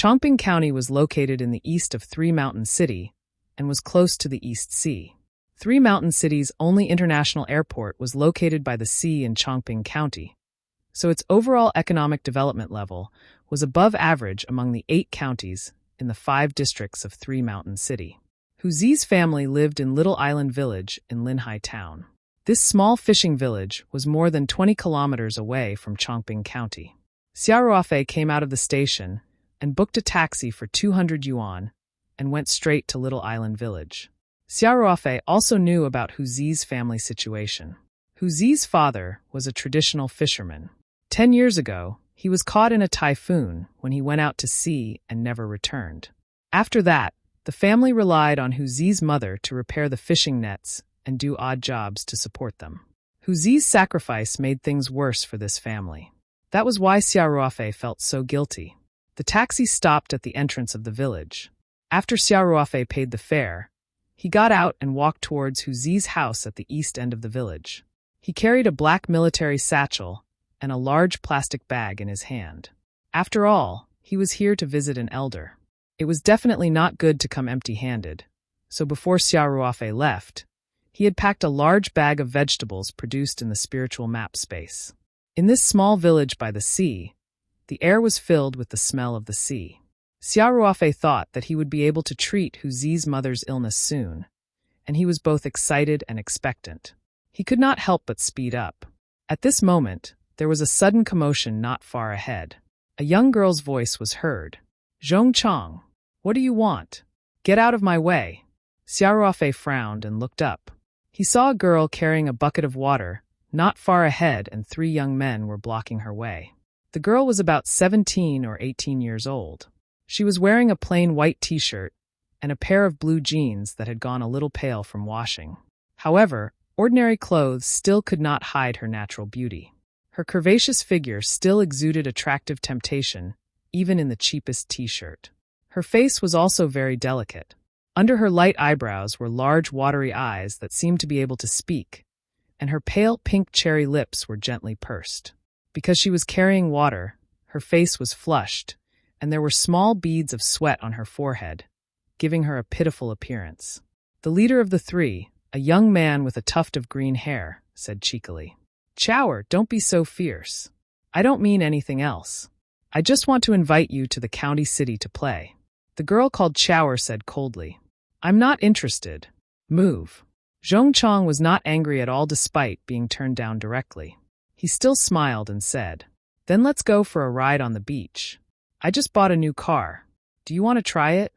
Chongping County was located in the east of Three Mountain City and was close to the East Sea. Three Mountain City's only international airport was located by the sea in Chongping County, so its overall economic development level was above average among the 8 counties in the 5 districts of Three Mountain City. Hu Zi's family lived in Little Island Village in Linhai Town. This small fishing village was more than 20 kilometers away from Chongping County. Xia Ruofei came out of the station and booked a taxi for 200 yuan and went straight to Little Island Village. Xia Ruofei also knew about Hu Zi's family situation. Hu Zi's father was a traditional fisherman. 10 years ago, he was caught in a typhoon when he went out to sea and never returned. After that, the family relied on Hu Zi's mother to repair the fishing nets and do odd jobs to support them. Hu Zi's sacrifice made things worse for this family. That was why Xia Ruofei felt so guilty. The taxi stopped at the entrance of the village. After Xia Ruofei paid the fare, he got out and walked towards Hu Zi's house at the east end of the village. He carried a black military satchel and a large plastic bag in his hand. After all, he was here to visit an elder. It was definitely not good to come empty-handed, so before Xia Ruofei left, he had packed a large bag of vegetables produced in the spiritual map space. In this small village by the sea, the air was filled with the smell of the sea. Xia Ruofei thought that he would be able to treat Hu Zi's mother's illness soon, and he was both excited and expectant. He could not help but speed up. At this moment, there was a sudden commotion not far ahead. A young girl's voice was heard. "Zhong Chong, what do you want? Get out of my way." Xia Ruofei frowned and looked up. He saw a girl carrying a bucket of water not far ahead, and 3 young men were blocking her way. The girl was about 17 or 18 years old. She was wearing a plain white t-shirt and a pair of blue jeans that had gone a little pale from washing. However, ordinary clothes still could not hide her natural beauty. Her curvaceous figure still exuded attractive temptation, even in the cheapest t-shirt. Her face was also very delicate. Under her light eyebrows were large watery eyes that seemed to be able to speak, and her pale pink cherry lips were gently pursed. Because she was carrying water, her face was flushed, and there were small beads of sweat on her forehead, giving her a pitiful appearance. The leader of the 3, a young man with a tuft of green hair, said cheekily, "Chower, don't be so fierce. I don't mean anything else. I just want to invite you to the county city to play." The girl called Chower said coldly, "I'm not interested. Move." Zhong Chong was not angry at all despite being turned down directly. He still smiled and said, "Then let's go for a ride on the beach. I just bought a new car. Do you want to try it?"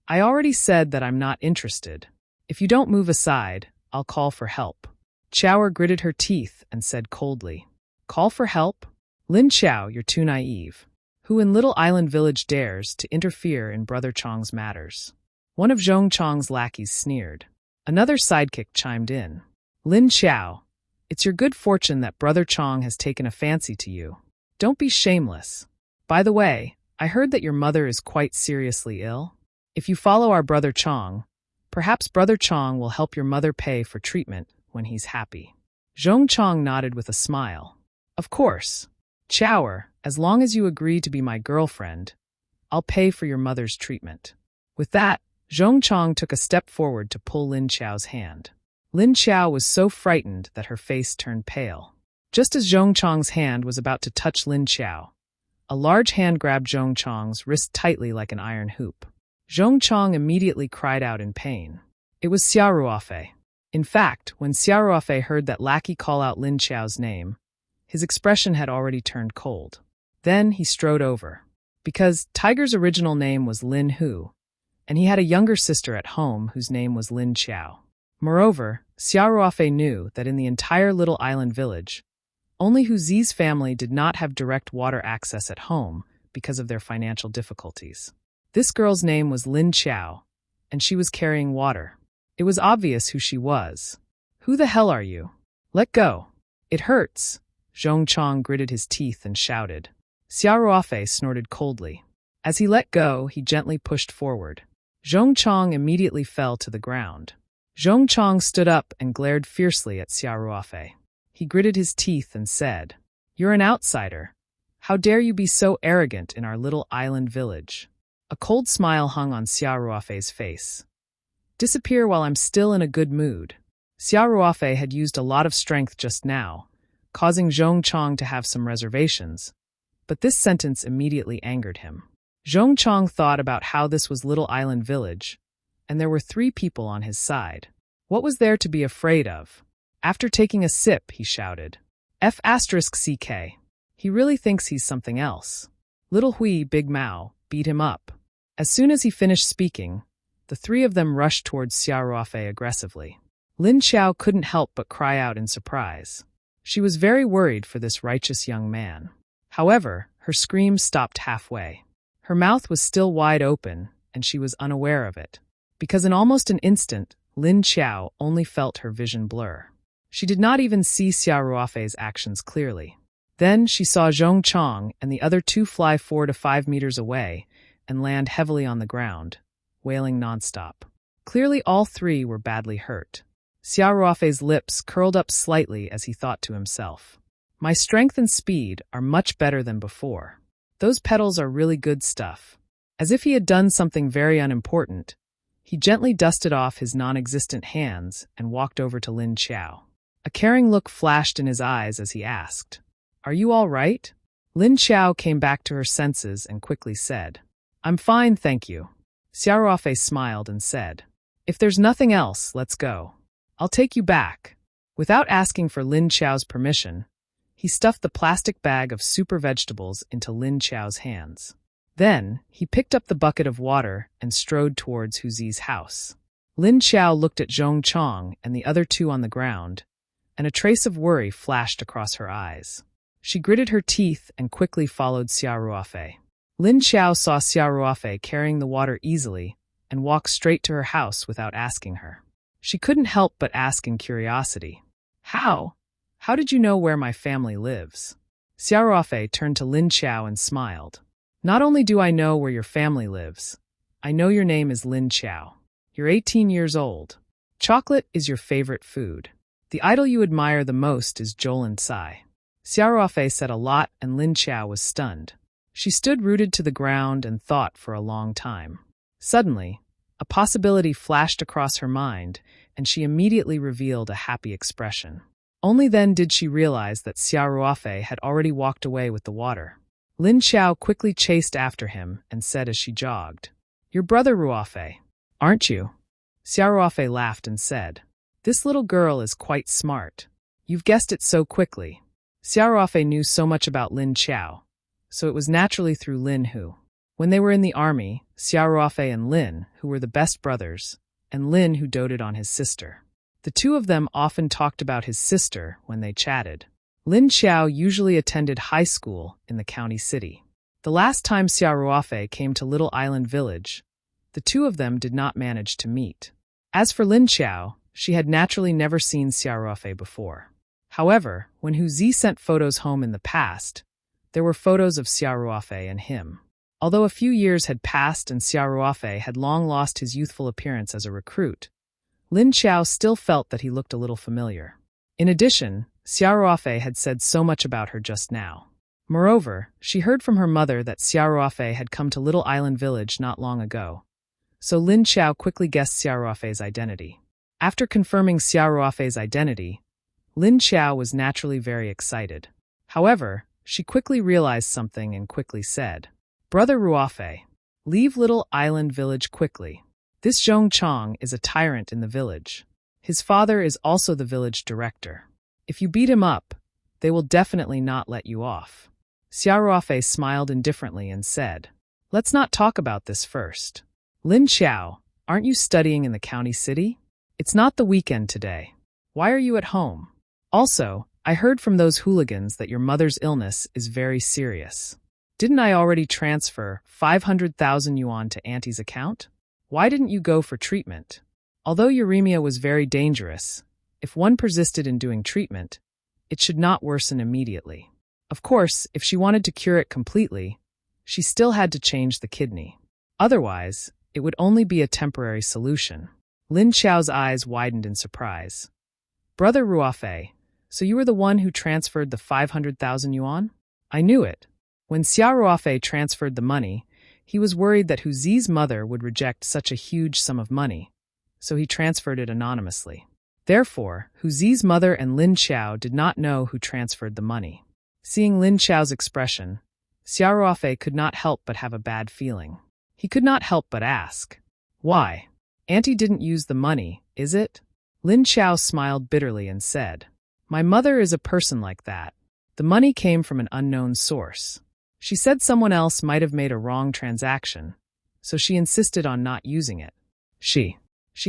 "I already said that I'm not interested. If you don't move aside, I'll call for help." Chower gritted her teeth and said coldly, "Call for help? Lin Xiao, you're too naive. Who in Little Island Village dares to interfere in Brother Chong's matters?" One of Zhong Chong's lackeys sneered. Another sidekick chimed in. "Lin Xiao, it's your good fortune that Brother Chong has taken a fancy to you. Don't be shameless. By the way, I heard that your mother is quite seriously ill. If you follow our Brother Chong, perhaps Brother Chong will help your mother pay for treatment when he's happy." Zhong Chong nodded with a smile. "Of course. Chower, as long as you agree to be my girlfriend, I'll pay for your mother's treatment." With that, Zhong Chong took a step forward to pull Lin Xiao's hand. Lin Xiao was so frightened that her face turned pale. Just as Zhong Chong's hand was about to touch Lin Xiao, a large hand grabbed Zhong Chong's wrist tightly like an iron hoop. Zhong Chong immediately cried out in pain. It was Xia Ruofei. In fact, when Xia Ruofei heard that lackey call out Lin Xiao's name, his expression had already turned cold. Then he strode over. Because Tiger's original name was Lin Hu, and he had a younger sister at home whose name was Lin Xiao. Moreover, Xia Ruofei knew that in the entire Little Island Village, only Hu Zi's family did not have direct water access at home because of their financial difficulties. This girl's name was Lin Xiao, and she was carrying water. It was obvious who she was. "Who the hell are you? Let go. It hurts." Zhong Chong gritted his teeth and shouted. Xia Ruofei snorted coldly. As he let go, he gently pushed forward. Zhong Chong immediately fell to the ground. Zhong Chong stood up and glared fiercely at Xia Ruofei. He gritted his teeth and said, "You're an outsider. How dare you be so arrogant in our little island village? A cold smile hung on Xia Ruofei's face. Disappear while I'm still in a good mood. Xia Ruofei had used a lot of strength just now, causing Zhong Chong to have some reservations, but this sentence immediately angered him. Zhong Chong thought about how this was Little Island Village, and there were 3 people on his side. What was there to be afraid of? After taking a sip, he shouted, F***CK. He really thinks he's something else. Little Hui Big Mao beat him up. As soon as he finished speaking, the 3 of them rushed towards Xia Ruofei aggressively. Lin Xiao couldn't help but cry out in surprise. She was very worried for this righteous young man. However, her screams stopped halfway. Her mouth was still wide open, and she was unaware of it. Because in almost an instant, Lin Xiao only felt her vision blur. She did not even see Xia Ruofei's actions clearly. Then she saw Zhong Chong and the other 2 fly 4 to 5 meters away and land heavily on the ground, wailing nonstop. Clearly all 3 were badly hurt. Xia Ruofei's lips curled up slightly as he thought to himself, my strength and speed are much better than before. Those pedals are really good stuff. As if he had done something very unimportant, he gently dusted off his non-existent hands and walked over to Lin Xiao. A caring look flashed in his eyes as he asked, Are you all right? Lin Xiao came back to her senses and quickly said, I'm fine, thank you. Xia Ruofei smiled and said, If there's nothing else, let's go. I'll take you back. Without asking for Lin Xiao's permission, he stuffed the plastic bag of super vegetables into Lin Xiao's hands. Then, he picked up the bucket of water and strode towards Huzi's house. Lin Xiao looked at Zhong Chong and the other 2 on the ground, and a trace of worry flashed across her eyes. She gritted her teeth and quickly followed Xia Ruofei. Lin Xiao saw Xia Ruofei carrying the water easily and walked straight to her house without asking her. She couldn't help but ask in curiosity, How? How did you know where my family lives? Xia Ruofei turned to Lin Xiao and smiled. Not only do I know where your family lives, I know your name is Lin Xiao. You're 18 years old. Chocolate is your favorite food. The idol you admire the most is Jolin Tsai. Xia Ruofei said a lot and Lin Xiao was stunned. She stood rooted to the ground and thought for a long time. Suddenly, a possibility flashed across her mind, and she immediately revealed a happy expression. Only then did she realize that Xia Ruofei had already walked away with the water. Lin Xiao quickly chased after him and said as she jogged, Your brother Ruofei, aren't you? Xia Ruofei laughed and said, This little girl is quite smart. You've guessed it so quickly. Xia Ruofei knew so much about Lin Xiao, so it was naturally through Lin Hu. When they were in the army, Xia Ruofei and Lin, who were the best brothers, and Lin, who doted on his sister. The 2 of them often talked about his sister when they chatted. Lin Xiao usually attended high school in the county city. The last time Xia Ruofei came to Little Island Village, the 2 of them did not manage to meet. As for Lin Xiao, she had naturally never seen Xia Ruofei before. However, when Huzi sent photos home in the past, there were photos of Xia Ruofei and him. Although a few years had passed and Xia Ruofei had long lost his youthful appearance as a recruit, Lin Xiao still felt that he looked a little familiar. In addition, Xia Ruofei had said so much about her just now. Moreover, she heard from her mother that Xia Ruofei had come to Little Island Village not long ago, so Lin Xiao quickly guessed Xia Ruofei's identity. After confirming Xia Ruofei's identity, Lin Xiao was naturally very excited. However, she quickly realized something and quickly said, Brother Ruofei, leave Little Island Village quickly. This Zhong Chong is a tyrant in the village. His father is also the village director. If you beat him up, they will definitely not let you off. Xia Ruofei smiled indifferently and said, Let's not talk about this first. Lin Xiao, aren't you studying in the county city? It's not the weekend today. Why are you at home? Also, I heard from those hooligans that your mother's illness is very serious. Didn't I already transfer 500,000 yuan to Auntie's account? Why didn't you go for treatment? Although uremia was very dangerous, if one persisted in doing treatment, it should not worsen immediately. Of course, if she wanted to cure it completely, she still had to change the kidney. Otherwise, it would only be a temporary solution. Lin Xiao's eyes widened in surprise. Brother Ruofei, so you were the one who transferred the 500,000 yuan? I knew it. When Xia Ruofei transferred the money, He was worried that Huzi's mother would reject such a huge sum of money, so he transferred it anonymously. Therefore, Huzi's mother and Lin Xiao did not know who transferred the money. Seeing Lin Xiao's expression, Xiao Ruofei could not help but have a bad feeling. He could not help but ask, "Why? Auntie didn't use the money, is it?" Lin Xiao smiled bitterly and said, "My mother is a person like that. The money came from an unknown source. She said someone else might have made a wrong transaction, so she insisted on not using it. She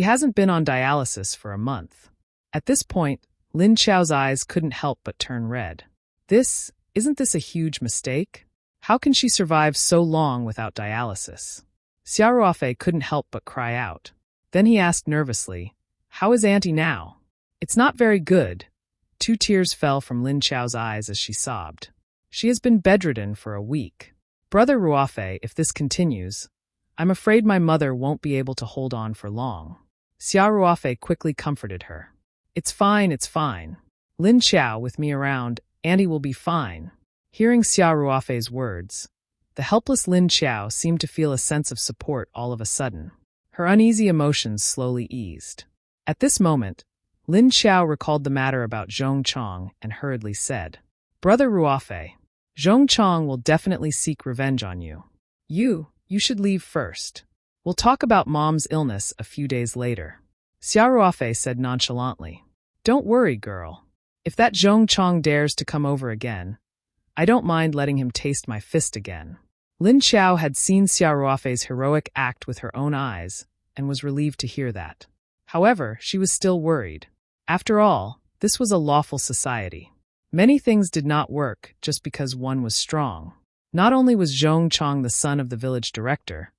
hasn't been on dialysis for a month." At this point, Lin Xiao's eyes couldn't help but turn red. Isn't this a huge mistake? How can she survive so long without dialysis? Xiao Ruofei couldn't help but cry out. Then he asked nervously, "How is Auntie now?" "It's not very good." 2 tears fell from Lin Xiao's eyes as she sobbed. "She has been bedridden for a week. Brother Ruofei, if this continues, I'm afraid my mother won't be able to hold on for long." Xiao Ruofei quickly comforted her. It's fine. Lin Xiao, with me around, Auntie will be fine." Hearing Xiao Ruofei's words, the helpless Lin Xiao seemed to feel a sense of support all of a sudden. Her uneasy emotions slowly eased. At this moment, Lin Xiao recalled the matter about Zhong Chong and hurriedly said, "Brother Ruofei, Zhong Chong will definitely seek revenge on you. You should leave first. We'll talk about Mom's illness a few days later." Xiao Ruofei said nonchalantly, "Don't worry, girl. If that Zhong Chong dares to come over again, I don't mind letting him taste my fist again." Lin Xiao had seen Xiao Ruofei's heroic act with her own eyes and was relieved to hear that. However, she was still worried. After all, this was a lawful society. Many things did not work just because one was strong. Not only was Zhong Chong the son of the village director,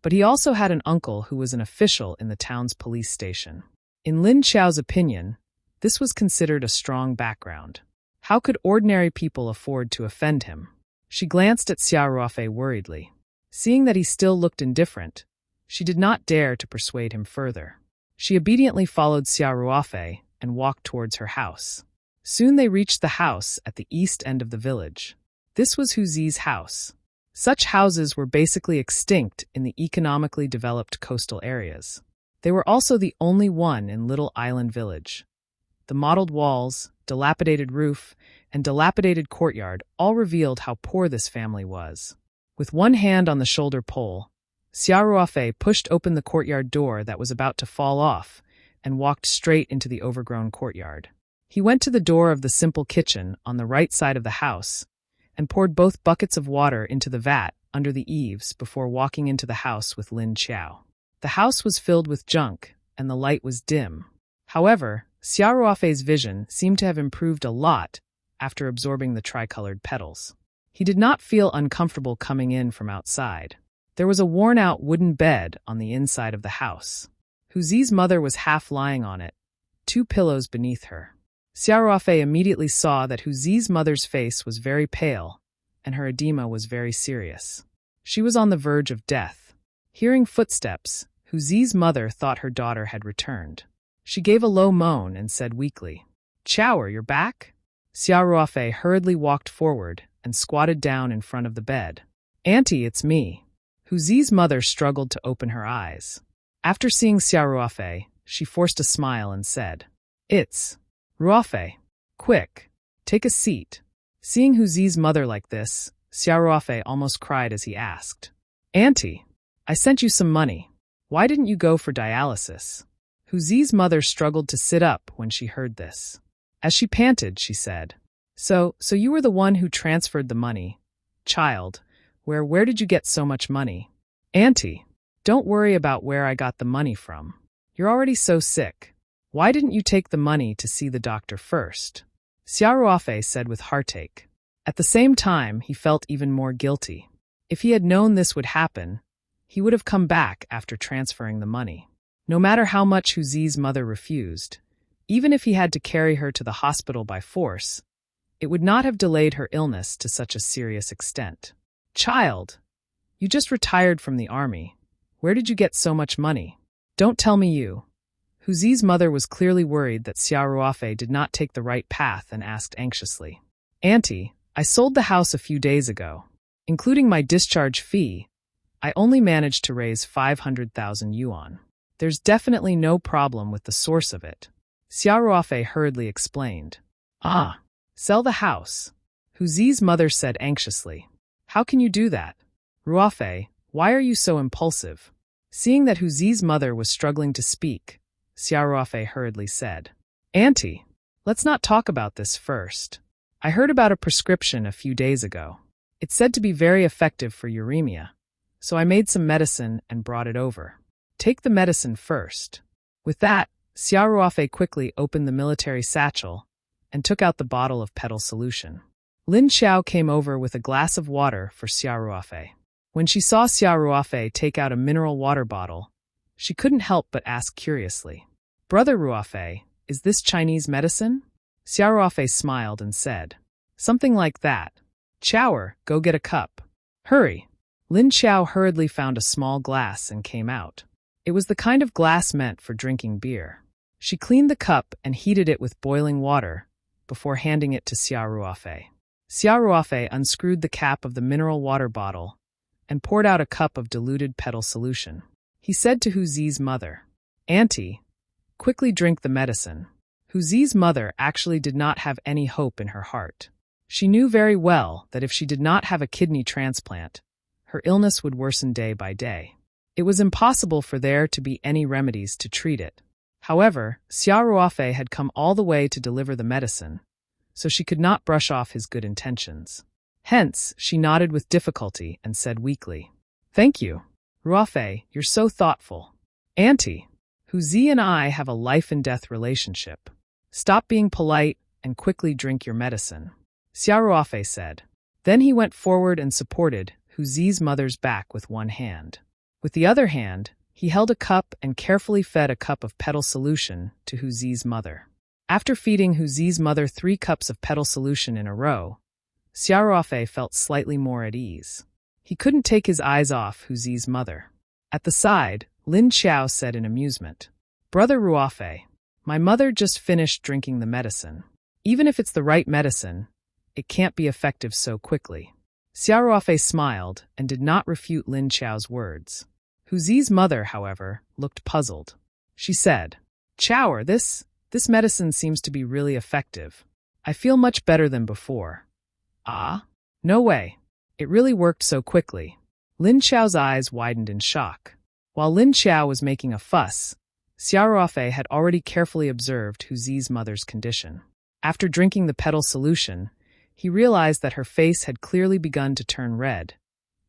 but he also had an uncle who was an official in the town's police station. In Lin Xiao's opinion, this was considered a strong background. How could ordinary people afford to offend him? She glanced at Xiao Ruofei worriedly. Seeing that he still looked indifferent, she did not dare to persuade him further. She obediently followed Xiao Ruofei and walked towards her house. Soon they reached the house at the east end of the village. This was Huzi's house. Such houses were basically extinct in the economically developed coastal areas. They were also the only one in Little Island Village. The mottled walls, dilapidated roof, and dilapidated courtyard all revealed how poor this family was. With one hand on the shoulder pole, Xiao Ruofei pushed open the courtyard door that was about to fall off and walked straight into the overgrown courtyard. He went to the door of the simple kitchen on the right side of the house and poured both buckets of water into the vat under the eaves before walking into the house with Lin Xiao. The house was filled with junk and the light was dim. However, Xiao Ruofei's vision seemed to have improved a lot after absorbing the tricolored petals. He did not feel uncomfortable coming in from outside. There was a worn-out wooden bed on the inside of the house. Huzi's mother was half lying on it, 2 pillows beneath her. Xiao Ruofei immediately saw that Huzi's mother's face was very pale and her edema was very serious. She was on the verge of death. Hearing footsteps, Huzi's mother thought her daughter had returned. She gave a low moan and said weakly, "Chow'er, you're back?" Xiao Ruofei hurriedly walked forward and squatted down in front of the bed. "Auntie, it's me." Huzi's mother struggled to open her eyes. After seeing Xiao Ruofei, she forced a smile and said, "It's Ruofei. Quick, take a seat." Seeing Huzi's mother like this, Xiao Ruofei almost cried as he asked, "Auntie, I sent you some money. Why didn't you go for dialysis?" Huzi's mother struggled to sit up when she heard this. As she panted, she said, So you were the one who transferred the money. Child, where did you get so much money?" "Auntie, don't worry about where I got the money from. You're already so sick. Why didn't you take the money to see the doctor first?" Xiao Ruofei said with heartache. At the same time, he felt even more guilty. If he had known this would happen, he would have come back after transferring the money. No matter how much Huzi's mother refused, even if he had to carry her to the hospital by force, it would not have delayed her illness to such a serious extent. "Child, you just retired from the army. Where did you get so much money? Don't tell me you." Huzi's mother was clearly worried that Xiao Ruofei did not take the right path and asked anxiously, "Auntie, I sold the house a few days ago. Including my discharge fee, I only managed to raise 500,000 yuan. There's definitely no problem with the source of it. Xiao Ruofei hurriedly explained. Ah, sell the house, Hu Zi's mother said anxiously. How can you do that? Ruofei, why are you so impulsive? Seeing that Hu Zi's mother was struggling to speak, Xiao Ruofei hurriedly said. Auntie, let's not talk about this first. I heard about a prescription a few days ago. It said to be very effective for uremia, so I made some medicine and brought it over. Take the medicine first. With that, Xiao Ruofei quickly opened the military satchel and took out the bottle of petal solution. Lin Xiao came over with a glass of water for Xiao Ruofei. When she saw Xiao Ruofei take out a mineral water bottle, she couldn't help but ask curiously, Brother Ruofei, is this Chinese medicine? Xiao Ruofei smiled and said, Something like that. Chower, go get a cup. Hurry. Lin Xiao hurriedly found a small glass and came out. It was the kind of glass meant for drinking beer. She cleaned the cup and heated it with boiling water before handing it to Xiao Ruofei. Xiao Ruofei unscrewed the cap of the mineral water bottle and poured out a cup of diluted petal solution. He said to Hu Zi's mother, Auntie, quickly drink the medicine. Hu Zi's mother actually did not have any hope in her heart. She knew very well that if she did not have a kidney transplant, her illness would worsen day by day. It was impossible for there to be any remedies to treat it. However, Xiao Ruofei had come all the way to deliver the medicine, so she could not brush off his good intentions. Hence, she nodded with difficulty and said weakly, Thank you. Ruofei, you're so thoughtful. Auntie, Hu Zi and I have a life-and-death relationship. Stop being polite and quickly drink your medicine. Xiao Ruofei said. Then he went forward and supported Hu Zi's mother's back with one hand. With the other hand, he held a cup and carefully fed a cup of petal solution to Hu Zi's mother. After feeding Hu Zi's mother 3 cups of petal solution in a row, Xiao Ruofei felt slightly more at ease. He couldn't take his eyes off Hu Zi's mother. At the side, Lin Xiao said in amusement, Brother Ruofei, my mother just finished drinking the medicine. Even if it's the right medicine, it can't be effective so quickly. Xiao Ruofei smiled and did not refute Lin Xiao's words. Hu Zi's mother, however, looked puzzled. She said, Chower, this medicine seems to be really effective. I feel much better than before. Ah? No way. It really worked so quickly. Lin Xiao's eyes widened in shock. While Lin Xiao was making a fuss, Xiao Ruofei had already carefully observed Hu Zi's mother's condition. After drinking the petal solution, he realized that her face had clearly begun to turn red,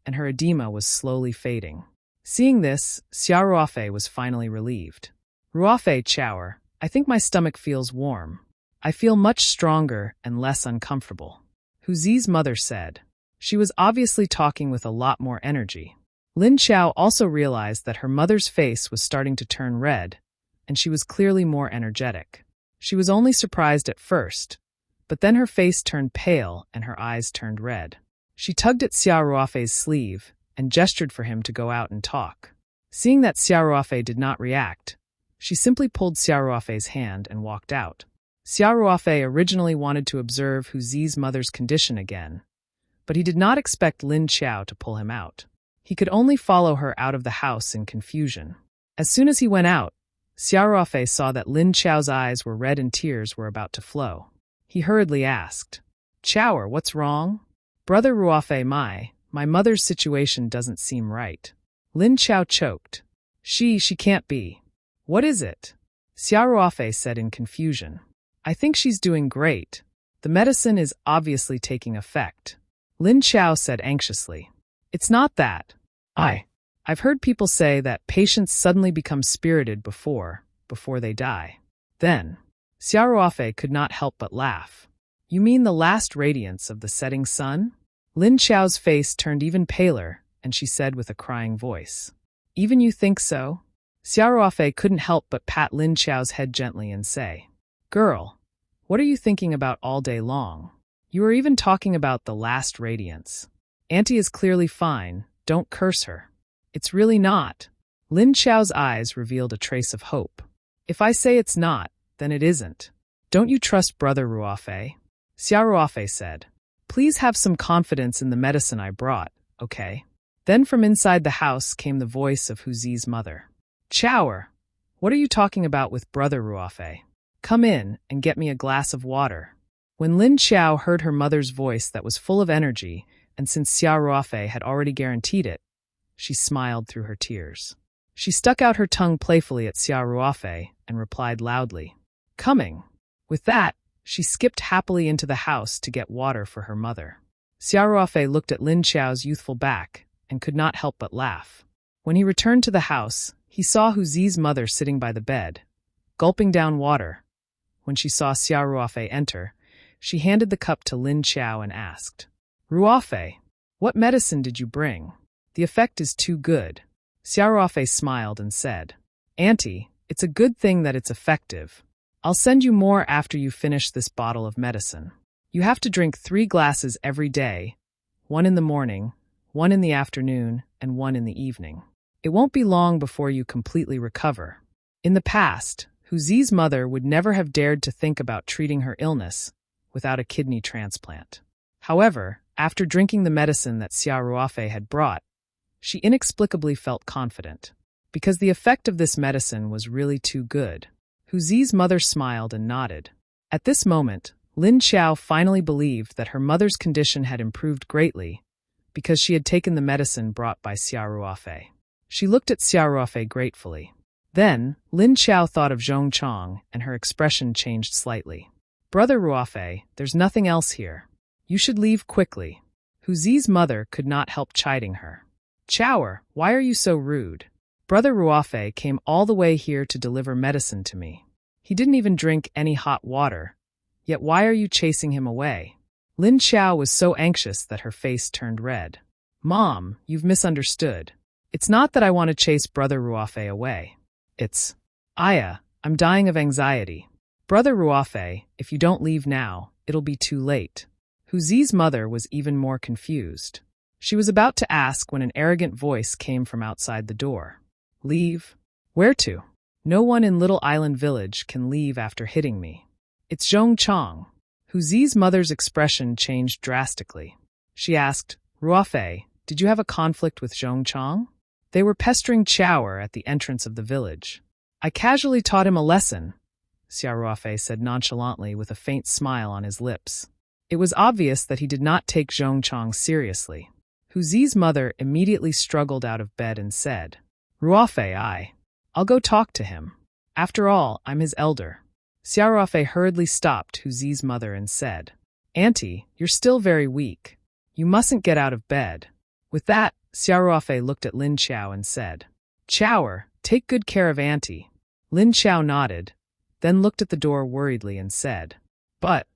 and her edema was slowly fading. Seeing this, Xiao Ruofei was finally relieved. Ruofei, Chower, I think my stomach feels warm. I feel much stronger and less uncomfortable. Hu Zi's mother said. She was obviously talking with a lot more energy. Lin Xiao also realized that her mother's face was starting to turn red, and she was clearly more energetic. She was only surprised at first, but then her face turned pale and her eyes turned red. She tugged at Xiao Ruofei's sleeve and gestured for him to go out and talk. Seeing that Xiao Ruofei did not react, she simply pulled Xiao Ruofei's hand and walked out. Xiao Ruofei originally wanted to observe Hu Zi's mother's condition again, but he did not expect Lin Xiao to pull him out. He could only follow her out of the house in confusion. As soon as he went out, Xiao Ruofei saw that Lin Xiao's eyes were red and tears were about to flow. He hurriedly asked, Chower, what's wrong? Brother Ruofei, my mother's situation doesn't seem right. Lin Xiao choked. She can't be. What is it? Xiao Ruofei said in confusion. I think she's doing great. The medicine is obviously taking effect. Lin Xiao said anxiously. It's not that. I've heard people say that patients suddenly become spirited before they die. Then, Xiao Ruofei could not help but laugh. You mean the last radiance of the setting sun? Lin Xiao's face turned even paler, and she said with a crying voice. Even you think so? Xiao Ruofei couldn't help but pat Lin Xiao's head gently and say, Girl, what are you thinking about all day long? You are even talking about the last radiance. Auntie is clearly fine, don't curse her. It's really not. Lin Xiao's eyes revealed a trace of hope. If I say it's not, then it isn't. Don't you trust Brother Ruofei? Xiao Ruofei said. Please have some confidence in the medicine I brought, okay? Then from inside the house came the voice of Huzi's mother. Chower, what are you talking about with Brother Ruafe? Come in and get me a glass of water. When Lin Xiao heard her mother's voice that was full of energy, and since Xiao Ruafe had already guaranteed it, she smiled through her tears. She stuck out her tongue playfully at Xiao Ruafe and replied loudly, Coming. With that, she skipped happily into the house to get water for her mother. Xiao Ruafe looked at Lin Xiao's youthful back and could not help but laugh. When he returned to the house, he saw Huzi's mother sitting by the bed, gulping down water. When she saw Xiao Ruafe enter, she handed the cup to Lin Xiao and asked, Ruafe, what medicine did you bring? The effect is too good. Xiao Ruafe smiled and said, Auntie, it's a good thing that it's effective. I'll send you more after you finish this bottle of medicine. You have to drink 3 glasses every day, 1 in the morning, 1 in the afternoon, and 1 in the evening. It won't be long before you completely recover. In the past, Huzi's mother would never have dared to think about treating her illness without a kidney transplant. However, after drinking the medicine that Xiao Ruafe had brought, she inexplicably felt confident, because the effect of this medicine was really too good. Huzi's mother smiled and nodded. At this moment, Lin Xiao finally believed that her mother's condition had improved greatly because she had taken the medicine brought by Xiao Ruafe. She looked at Xiao Ruafe gratefully. Then, Lin Xiao thought of Zhong Chong and her expression changed slightly. Brother Ruafe, there's nothing else here. You should leave quickly. Huzi's mother could not help chiding her. Chower, why are you so rude? Brother Ruafe came all the way here to deliver medicine to me. He didn't even drink any hot water. Yet why are you chasing him away? Lin Xiao was so anxious that her face turned red. Mom, you've misunderstood. It's not that I want to chase Brother Ruafe away. It's, Aya, I'm dying of anxiety. Brother Ruafe, if you don't leave now, it'll be too late. Huzi's mother was even more confused. She was about to ask when an arrogant voice came from outside the door. Leave? Where to? No one in Little Island Village can leave after hitting me. It's Zhong Chong. Huzi's mother's expression changed drastically. She asked, Ruafe, did you have a conflict with Zhong Chong? They were pestering Chower at the entrance of the village. I casually taught him a lesson, Xiao Ruafe said nonchalantly with a faint smile on his lips. It was obvious that he did not take Zhong Chong seriously. Huzi's mother immediately struggled out of bed and said, Ruafe, I'll go talk to him. After all, I'm his elder. Xiao Ruafe hurriedly stopped Huzi's mother and said, Auntie, you're still very weak. You mustn't get out of bed. With that, Xiao Ruafe looked at Lin Xiao and said, Chower, take good care of Auntie. Lin Xiao nodded, then looked at the door worriedly and said, But,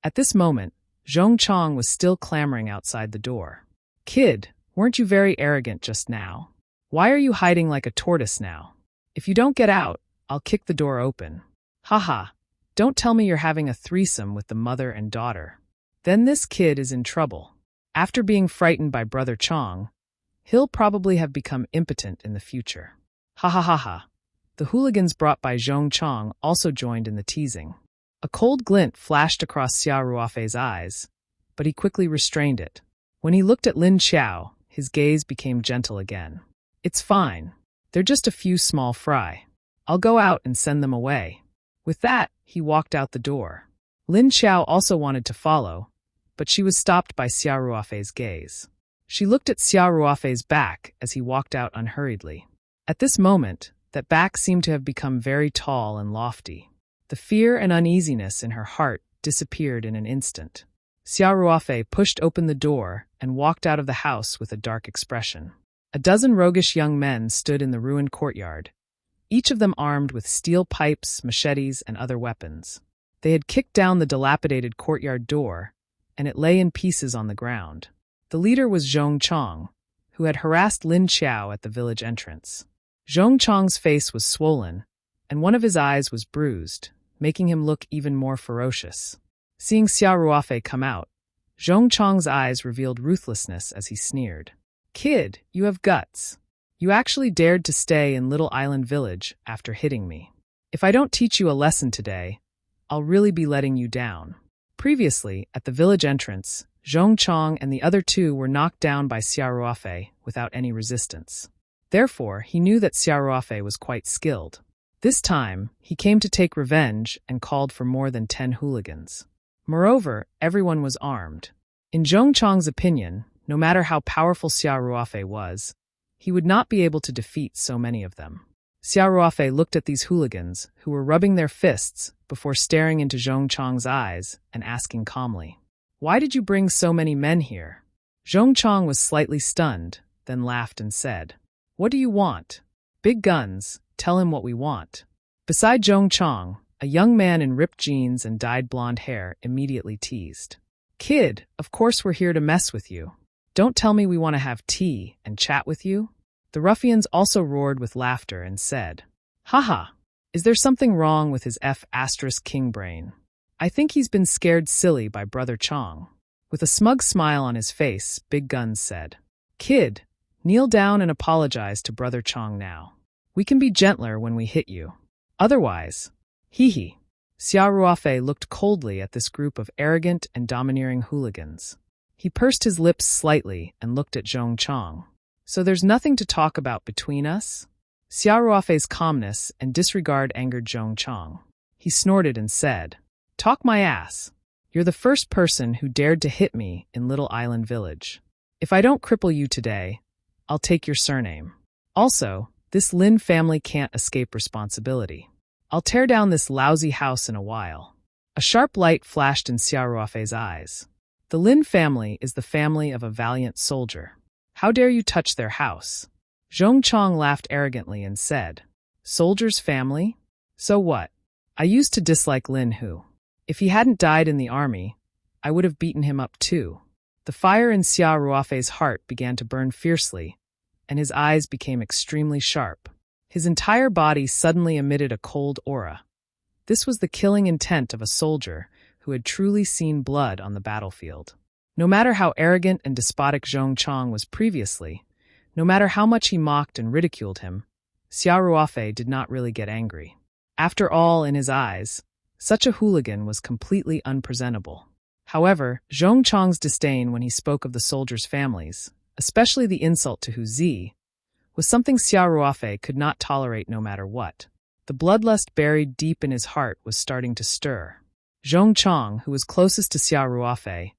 at this moment, Zhong Chong was still clamoring outside the door. Kid, weren't you very arrogant just now? Why are you hiding like a tortoise now? If you don't get out, I'll kick the door open. Haha, don't tell me you're having a threesome with the mother and daughter. Then this kid is in trouble. After being frightened by Brother Chong, he'll probably have become impotent in the future. Ha ha ha ha. The hooligans brought by Zhong Chong also joined in the teasing. A cold glint flashed across Xiao Ruafei's eyes, but he quickly restrained it. When he looked at Lin Xiao, his gaze became gentle again. It's fine. They're just a few small fry. I'll go out and send them away. With that, he walked out the door. Lin Xiao also wanted to follow, but she was stopped by Xiao Ruafei's gaze. She looked at Xiao Ruafei's back as he walked out unhurriedly. At this moment, that back seemed to have become very tall and lofty. The fear and uneasiness in her heart disappeared in an instant. Xiao Ruafei pushed open the door and walked out of the house with a dark expression. A dozen roguish young men stood in the ruined courtyard, each of them armed with steel pipes, machetes, and other weapons. They had kicked down the dilapidated courtyard door, and it lay in pieces on the ground. The leader was Zhong Chong, who had harassed Lin Xiao at the village entrance. Zhong Chong's face was swollen, and one of his eyes was bruised, making him look even more ferocious. Seeing Xiao Ruafei come out, Zhong Chong's eyes revealed ruthlessness as he sneered. Kid, you have guts. You actually dared to stay in Little Island Village after hitting me. If I don't teach you a lesson today, I'll really be letting you down. Previously, at the village entrance, Zhong Chong and the other two were knocked down by Xia Ruofei without any resistance. Therefore, he knew that Xia Ruofei was quite skilled. This time, he came to take revenge and called for more than 10 hooligans. Moreover, everyone was armed. In Zhong Chong's opinion, no matter how powerful Xia Ruofei was, he would not be able to defeat so many of them. Xia Ruofei looked at these hooligans, who were rubbing their fists, before staring into Zhong Chong's eyes and asking calmly, "Why did you bring so many men here?" Zhong Chong was slightly stunned, then laughed and said, "What do you want? Big guns, tell him what we want." Beside Zhong Chong, a young man in ripped jeans and dyed blonde hair immediately teased, "Kid, of course we're here to mess with you. Don't tell me we want to have tea and chat with you." The ruffians also roared with laughter and said, "Haha, is there something wrong with his King brain? I think he's been scared silly by Brother Chong." With a smug smile on his face, Big Guns said, "Kid, kneel down and apologize to Brother Chong now. We can be gentler when we hit you. Otherwise, hee." Xia Ruofei looked coldly at this group of arrogant and domineering hooligans. He pursed his lips slightly and looked at Zhong Chong. "So there's nothing to talk about between us?" Xia Ruofei's calmness and disregard angered Zhong Chong. He snorted and said, "Talk my ass. You're the first person who dared to hit me in Little Island Village. If I don't cripple you today, I'll take your surname. Also, this Lin family can't escape responsibility. I'll tear down this lousy house in a while." A sharp light flashed in Xia Ruofei's eyes. "The Lin family is the family of a valiant soldier. How dare you touch their house?" Zhong Chong laughed arrogantly and said, "Soldier's family? So what? I used to dislike Lin Hu. If he hadn't died in the army, I would have beaten him up too." The fire in Xia Ruofei's heart began to burn fiercely, and his eyes became extremely sharp. His entire body suddenly emitted a cold aura. This was the killing intent of a soldier who had truly seen blood on the battlefield. No matter how arrogant and despotic Zhong Chong was previously, no matter how much he mocked and ridiculed him, Xia Ruofei did not really get angry. After all, in his eyes, such a hooligan was completely unpresentable. However, Zhong Chong's disdain when he spoke of the soldiers' families, especially the insult to Hu Zi, was something Xia Ruofei could not tolerate no matter what. The bloodlust buried deep in his heart was starting to stir. Zhong Chong, who was closest to Xia Ruofei,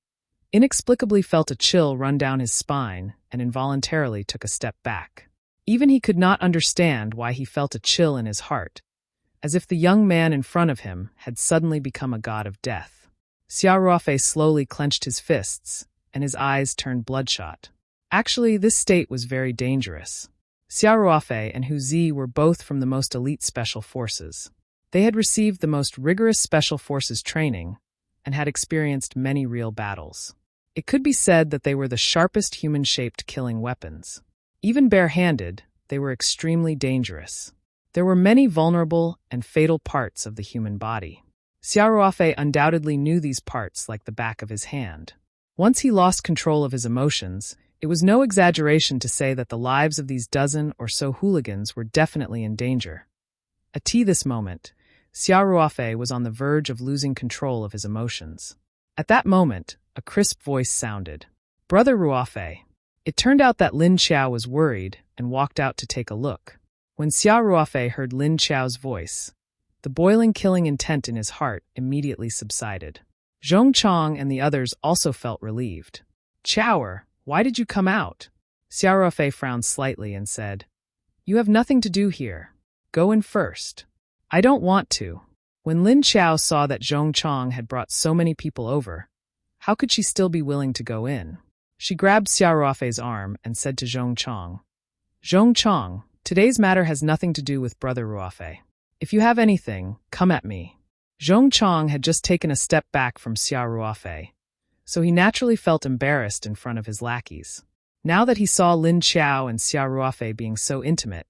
inexplicably felt a chill run down his spine and involuntarily took a step back. Even he could not understand why he felt a chill in his heart, as if the young man in front of him had suddenly become a god of death. Xia Ruofei slowly clenched his fists, and his eyes turned bloodshot. Actually, this state was very dangerous. Xia Ruofei and Hu Zi were both from the most elite special forces. They had received the most rigorous special forces training and had experienced many real battles. It could be said that they were the sharpest human-shaped killing weapons. Even barehanded, they were extremely dangerous. There were many vulnerable and fatal parts of the human body. Xia Ruofei undoubtedly knew these parts like the back of his hand. Once he lost control of his emotions, it was no exaggeration to say that the lives of these dozen or so hooligans were definitely in danger. At this moment, Xia Ruofei was on the verge of losing control of his emotions. At that moment, a crisp voice sounded, "Brother Ruofei." It turned out that Lin Qiao was worried and walked out to take a look. When Xia Ruofei heard Lin Qiao's voice, the boiling killing intent in his heart immediately subsided. Zhong Chong and the others also felt relieved. "Qiaoer, why did you come out?" Xia Ruofei frowned slightly and said, "You have nothing to do here. Go in first." "I don't want to." When Lin Qiao saw that Zhong Chong had brought so many people over, how could she still be willing to go in? She grabbed Xia Ruofei's arm and said to Zhong Chong, "Zhong Chong, today's matter has nothing to do with Brother Ruofei. If you have anything, come at me." Zhong Chong had just taken a step back from Xia Ruofei, so he naturally felt embarrassed in front of his lackeys. Now that he saw Lin Qiao and Xia Ruofei being so intimate,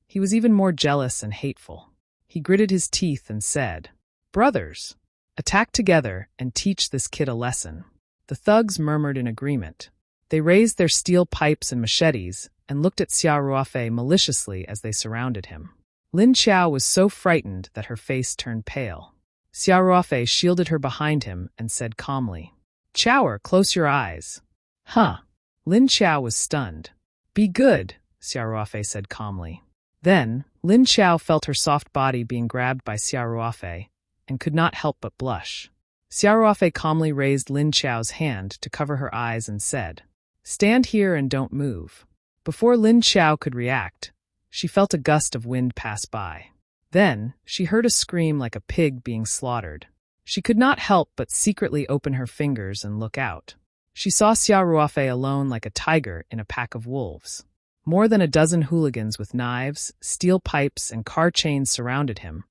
he was even more jealous and hateful. He gritted his teeth and said, "Brothers, attack together and teach this kid a lesson." The thugs murmured in agreement. They raised their steel pipes and machetes and looked at Xia Ruofei maliciously as they surrounded him. Lin Qiao was so frightened that her face turned pale. Xiao Ruofei shielded her behind him and said calmly, "Chower, close your eyes." Huh. Lin Qiao was stunned. "Be good," Xiao Ruofei said calmly. Then, Lin Qiao felt her soft body being grabbed by Xiao Ruofei and could not help but blush. Xiao Ruofei calmly raised Lin Qiao's hand to cover her eyes and said, "Stand here and don't move." Before Lin Qiao could react, she felt a gust of wind pass by. Then, she heard a scream like a pig being slaughtered. She could not help but secretly open her fingers and look out. She saw Xiao Ruofei alone like a tiger in a pack of wolves. More than a dozen hooligans with knives, steel pipes, and car chains surrounded him,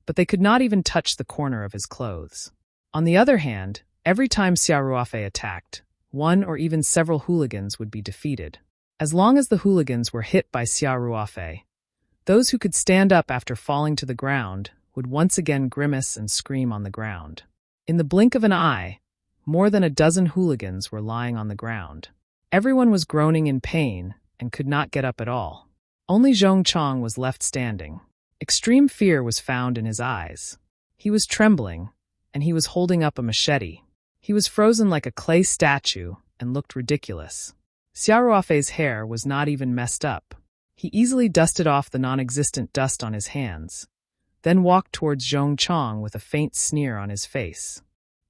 but they could not even touch the corner of his clothes. On the other hand, every time Xiao Ruofei attacked, one or even several hooligans would be defeated. As long as the hooligans were hit by Xiao Ruofei, those who could stand up after falling to the ground would once again grimace and scream on the ground. In the blink of an eye, more than a dozen hooligans were lying on the ground. Everyone was groaning in pain and could not get up at all. Only Zhong Chong was left standing. Extreme fear was found in his eyes. He was trembling, and he was holding up a machete. He was frozen like a clay statue and looked ridiculous. Xiao Ruofei's hair was not even messed up. He easily dusted off the non-existent dust on his hands, then walked towards Zhong Chong with a faint sneer on his face.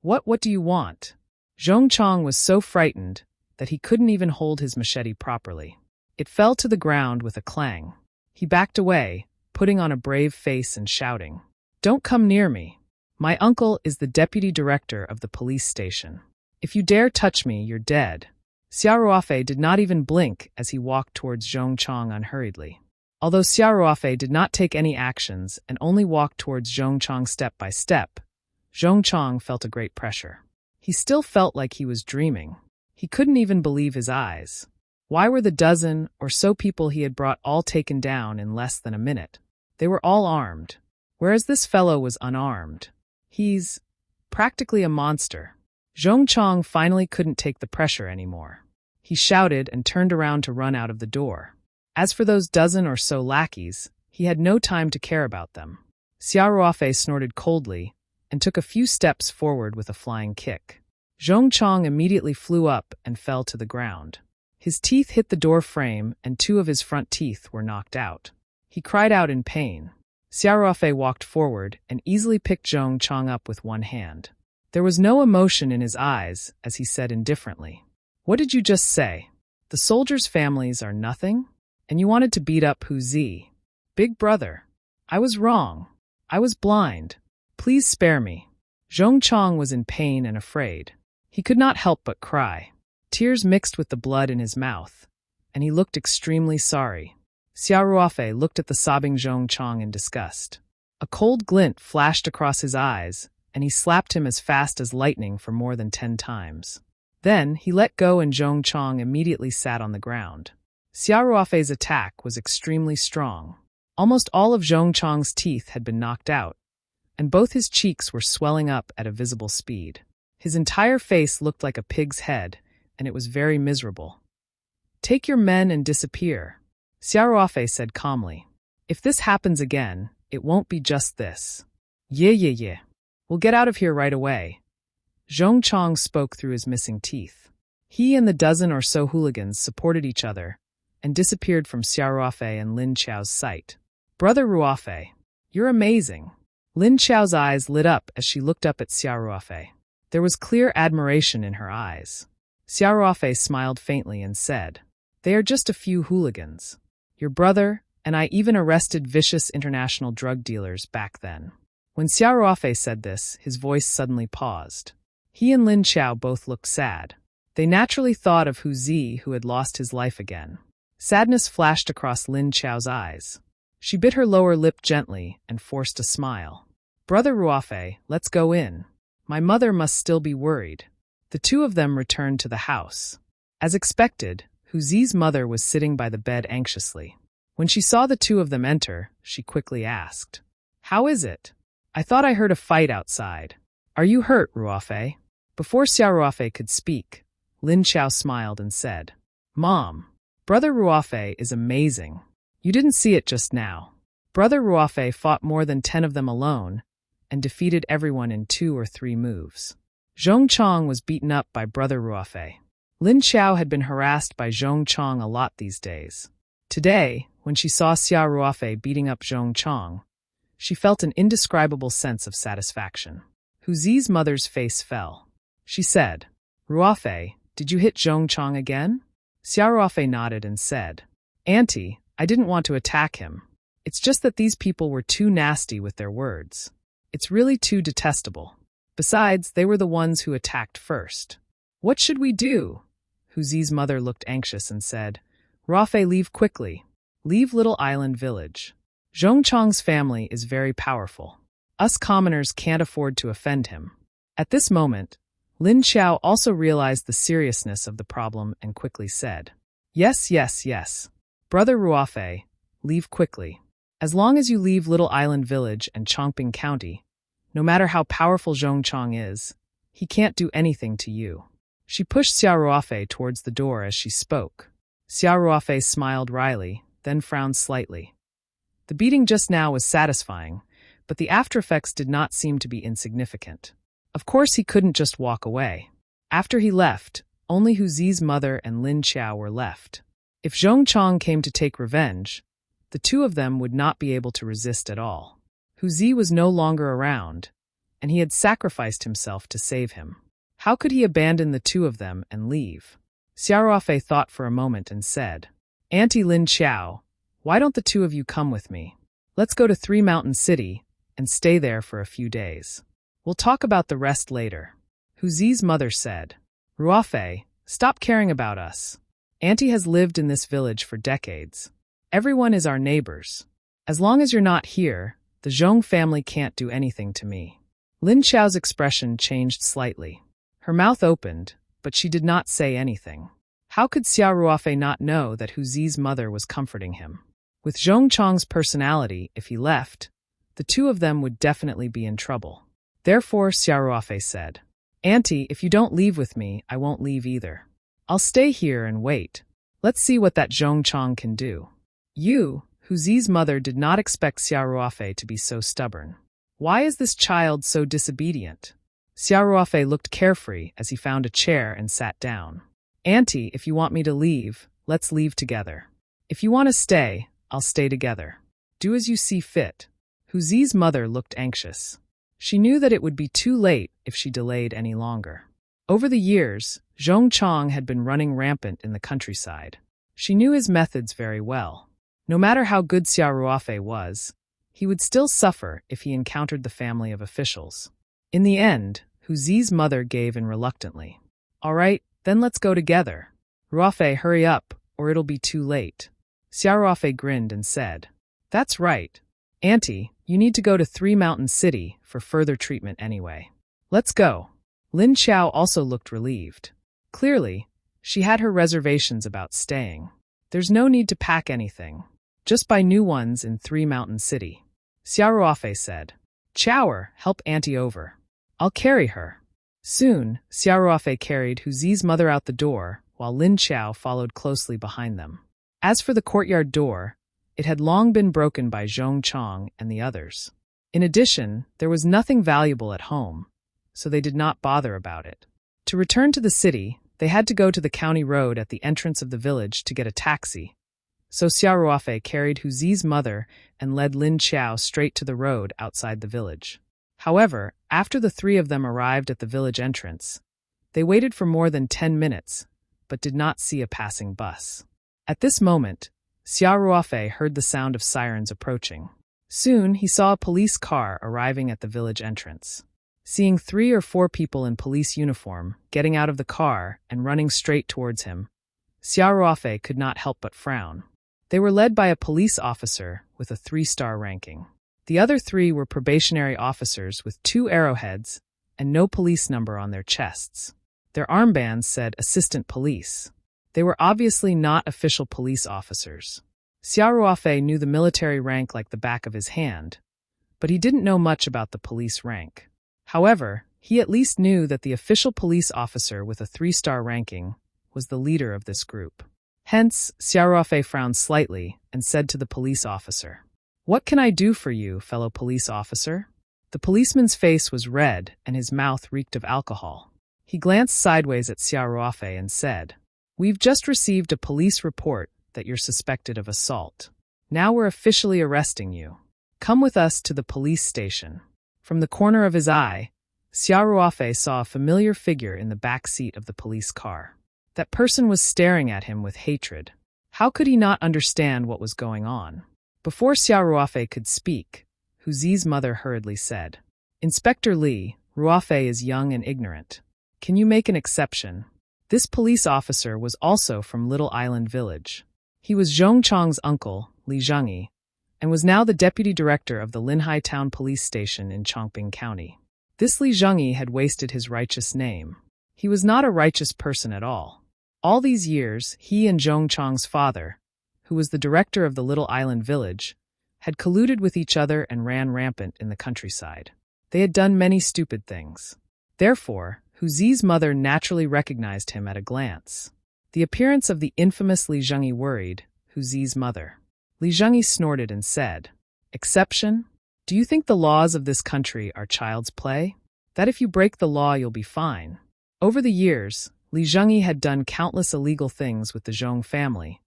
What do you want?" Zhong Chong was so frightened that he couldn't even hold his machete properly. It fell to the ground with a clang. He backed away, putting on a brave face and shouting, "Don't come near me. My uncle is the deputy director of the police station. If you dare touch me, you're dead." Xiao Ruofei did not even blink as he walked towards Zhong Chong unhurriedly. Although Xiao Ruofei did not take any actions and only walked towards Zhong Chong step by step, Zhong Chong felt a great pressure. He still felt like he was dreaming. He couldn't even believe his eyes. Why were the dozen or so people he had brought all taken down in less than a minute? They were all armed, whereas this fellow was unarmed. He's practically a monster. Zhong Chong finally couldn't take the pressure anymore. He shouted and turned around to run out of the door. As for those dozen or so lackeys, he had no time to care about them. Xiao Ruofei snorted coldly and took a few steps forward with a flying kick. Zhong Chong immediately flew up and fell to the ground. His teeth hit the door frame and two of his front teeth were knocked out. He cried out in pain. Xiao Ruofei walked forward and easily picked Zhong Chong up with one hand. There was no emotion in his eyes as he said indifferently, "What did you just say? The soldiers' families are nothing? And you wanted to beat up Hu Zi? Big brother, I was wrong. I was blind. Please spare me." Zhong Chong was in pain and afraid. He could not help but cry. Tears mixed with the blood in his mouth, and he looked extremely sorry. Xiao Ruofei looked at the sobbing Zhong Chong in disgust. A cold glint flashed across his eyes, and he slapped him as fast as lightning for more than 10 times. Then he let go and Zhong Chong immediately sat on the ground. Xiao Ruofei's attack was extremely strong. Almost all of Zhong Chong's teeth had been knocked out, and both his cheeks were swelling up at a visible speed. His entire face looked like a pig's head, and it was very miserable. "Take your men and disappear," Xiao Ruofei said calmly. "If this happens again, it won't be just this." Yeah. "We'll get out of here right away." Zhong Chong spoke through his missing teeth. He and the dozen or so hooligans supported each other and disappeared from Xiao Ruofei and Lin Qiao's sight. "Brother Ruofei, you're amazing." Lin Qiao's eyes lit up as she looked up at Xiao Ruofei. There was clear admiration in her eyes. Xiao Ruofei smiled faintly and said, "They are just a few hooligans. Your brother and I even arrested vicious international drug dealers back then." When Xiao Ruofei said this, his voice suddenly paused. He and Lin Qiao both looked sad. They naturally thought of Hu Zi, who had lost his life again. Sadness flashed across Lin Qiao's eyes. She bit her lower lip gently and forced a smile. "Brother Ruofei, let's go in. My mother must still be worried." The two of them returned to the house. As expected, Hu Zi's mother was sitting by the bed anxiously. When she saw the two of them enter, she quickly asked, "How is it? I thought I heard a fight outside. Are you hurt, Ruofei?" Before Xiao Ruofei could speak, Lin Qiao smiled and said, "Mom, Brother Ruofei is amazing. You didn't see it just now. Brother Ruofei fought more than 10 of them alone, and defeated everyone in 2 or 3 moves. Zhong Chong was beaten up by brother Ruofei. Lin Xiao had been harassed by Zhong Chong a lot these days. Today, when she saw Xia Ruofei beating up Zhong Chong, she felt an indescribable sense of satisfaction. Hu Zi's mother's face fell. She said, "Ruofei, did you hit Zhong Chong again?" Xia Ruofei nodded and said, "Auntie, I didn't want to attack him. It's just that these people were too nasty with their words. It's really too detestable. Besides, they were the ones who attacked first." "What should we do?" Hu Zi's mother looked anxious and said, "Ruofei, leave quickly. Leave Little Island Village. Zhong Chong's family is very powerful. Us commoners can't afford to offend him." At this moment, Lin Xiao also realized the seriousness of the problem and quickly said, "Yes, yes, yes. Brother Ruofei, leave quickly. As long as you leave Little Island Village and Chongping County, no matter how powerful Zhong Chong is, he can't do anything to you." She pushed Xia Ruofei towards the door as she spoke. Xia Ruofei smiled wryly, then frowned slightly. The beating just now was satisfying, but the aftereffects did not seem to be insignificant. Of course he couldn't just walk away. After he left, only Hu Zi's mother and Lin Xiao were left. If Zhong Chong came to take revenge, the two of them would not be able to resist at all. Hu Zi was no longer around, and he had sacrificed himself to save him. How could he abandon the two of them and leave? Xia Ruofei thought for a moment and said, "Auntie Lin Xiao, why don't the two of you come with me? Let's go to 3 Mountain City and stay there for a few days. We'll talk about the rest later." Hu Zi's mother said, "Ruofei, stop caring about us. Auntie has lived in this village for decades. Everyone is our neighbors. As long as you're not here, the Zhong family can't do anything to me." Lin Xiao's expression changed slightly. Her mouth opened, but she did not say anything. How could Xia Ruofei not know that Hu Zi's mother was comforting him? With Zhong Chong's personality, if he left, the two of them would definitely be in trouble. Therefore, Xia Ruofei said, "Auntie, if you don't leave with me, I won't leave either. I'll stay here and wait. Let's see what that Zhong Chong can do." Hu Zi's mother did not expect Xia Ruofei to be so stubborn. Why is this child so disobedient? Xia Ruofei looked carefree as he found a chair and sat down. "Auntie, if you want me to leave, let's leave together. If you want to stay, I'll stay together. Do as you see fit." Hu Zi's mother looked anxious. She knew that it would be too late if she delayed any longer. Over the years, Zhong Chong had been running rampant in the countryside. She knew his methods very well. No matter how good Xia Ruofei was, he would still suffer if he encountered the family of officials. In the end, Hu Zi's mother gave in reluctantly. "All right, then let's go together. Ruofei, hurry up, or it'll be too late." Xia Ruofei grinned and said, "That's right. Auntie, you need to go to 3 Mountain City for further treatment anyway. Let's go." Lin Xiao also looked relieved. Clearly, she had her reservations about staying. There's no need to pack anything. Just buy new ones in 3 Mountain City. Xia Ruofei said, "Chower, help Auntie over. I'll carry her." Soon, Xia Ruofei carried Hu Zi's mother out the door, while Lin Xiao followed closely behind them. As for the courtyard door, it had long been broken by Zhong Chong and the others. In addition, there was nothing valuable at home, so they did not bother about it. To return to the city, they had to go to the county road at the entrance of the village to get a taxi. So Xia Ruofei carried Hu Zi's mother and led Lin Xiao straight to the road outside the village. However, after the three of them arrived at the village entrance, they waited for more than 10 minutes, but did not see a passing bus. At this moment, Xia Ruofei heard the sound of sirens approaching. Soon, he saw a police car arriving at the village entrance. Seeing 3 or 4 people in police uniform getting out of the car and running straight towards him, Xia Ruofei could not help but frown. They were led by a police officer with a 3-star ranking. The other 3 were probationary officers with 2 arrowheads and no police number on their chests. Their armbands said Assistant Police. They were obviously not official police officers. Xia Ruofei knew the military rank like the back of his hand, but he didn't know much about the police rank. However, he at least knew that the official police officer with a 3-star ranking was the leader of this group. Hence, Xia Ruofei frowned slightly and said to the police officer, "What can I do for you, fellow police officer?" The policeman's face was red and his mouth reeked of alcohol. He glanced sideways at Xia Ruofei and said, "We've just received a police report that you're suspected of assault. Now we're officially arresting you. Come with us to the police station." From the corner of his eye, Xia Ruofei saw a familiar figure in the back seat of the police car. That person was staring at him with hatred. How could he not understand what was going on? Before Xia Ruofei could speak, Hu Zi's mother hurriedly said, "Inspector Li, Ruofei is young and ignorant. Can you make an exception?" This police officer was also from Little Island Village. He was Zhong Chang's uncle, Li Zhengyi, and was now the deputy director of the Linhai Town Police Station in Chongqing County. This Li Zhengyi had wasted his righteous name. He was not a righteous person at all. All these years, he and Zhong Chang's father, who was the director of the Little Island Village, had colluded with each other and ran rampant in the countryside. They had done many stupid things. Therefore, Hu Zi's mother naturally recognized him at a glance. The appearance of the infamous Li Zhengyi worried Hu Zi's mother. Li Zhengyi snorted and said, "Exception? Do you think the laws of this country are child's play? That if you break the law you'll be fine." Over the years, Li Zhengyi had done countless illegal things with the Zhong family,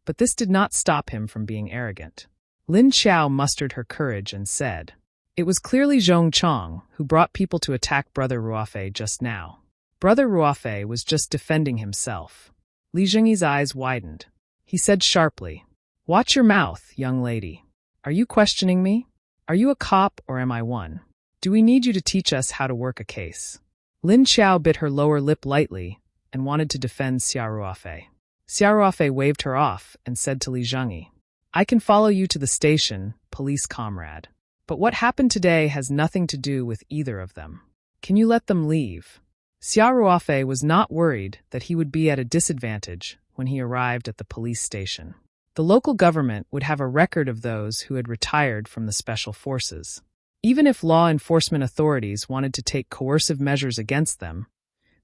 but this did not stop him from being arrogant. Lin Qiao mustered her courage and said, "It was clearly Zhong Chang who brought people to attack Brother Ruofei just now. Brother Ruofei was just defending himself." Li Zhengyi's eyes widened. He said sharply, "Watch your mouth, young lady. Are you questioning me? Are you a cop or am I one? Do we need you to teach us how to work a case?" Lin Qiao bit her lower lip lightly and wanted to defend Xia Ruofei. Xia Ruofei waved her off and said to Li Zhengyi, "I can follow you to the station, police comrade. But what happened today has nothing to do with either of them. Can you let them leave?" Xia Ruofei was not worried that he would be at a disadvantage when he arrived at the police station. The local government would have a record of those who had retired from the special forces. Even if law enforcement authorities wanted to take coercive measures against them,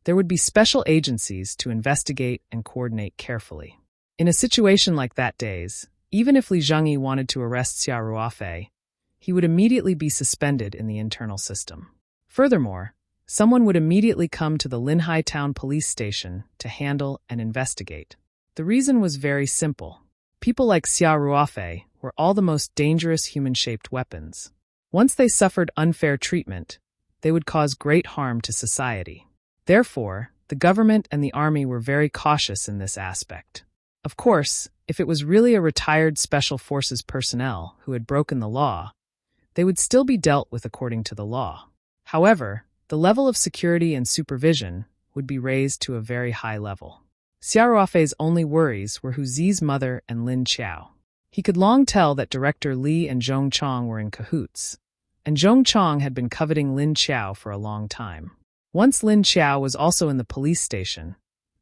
there would be special agencies to investigate and coordinate carefully. In a situation like that days, even if Li Zhengyi wanted to arrest Xia Ruofei, he would immediately be suspended in the internal system. Furthermore, someone would immediately come to the Linhai Town Police Station to handle and investigate. The reason was very simple. People like Xia Ruofei were all the most dangerous human-shaped weapons. Once they suffered unfair treatment, they would cause great harm to society. Therefore, the government and the army were very cautious in this aspect. Of course, if it was really a retired special forces personnel who had broken the law, they would still be dealt with according to the law. However, the level of security and supervision would be raised to a very high level. Xia Ruofei's only worries were Hu Zi's mother and Lin Qiao. He could long tell that Director Li and Zhong Chang were in cahoots, and Zhong Chang had been coveting Lin Qiao for a long time. Once Lin Qiao was also in the police station,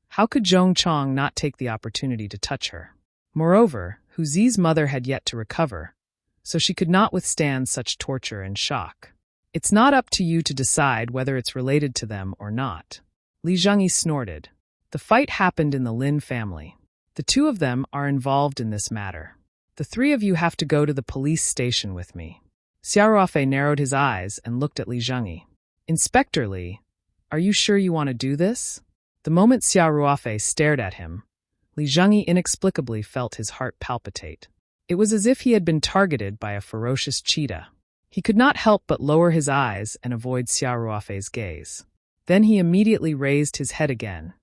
how could Zhong Chang not take the opportunity to touch her? Moreover, Hu Zi's mother had yet to recover, so she could not withstand such torture and shock. "It's not up to you to decide whether it's related to them or not." Li Zhengyi snorted. "The fight happened in the Lin family. The two of them are involved in this matter. The three of you have to go to the police station with me." Xia Ruofei narrowed his eyes and looked at Li Zhengyi. "Inspector Li, are you sure you want to do this?" The moment Xia Ruofei stared at him, Li Zhengyi inexplicably felt his heart palpitate. It was as if he had been targeted by a ferocious cheetah. He could not help but lower his eyes and avoid Xia Ruofei's gaze. Then he immediately raised his head again,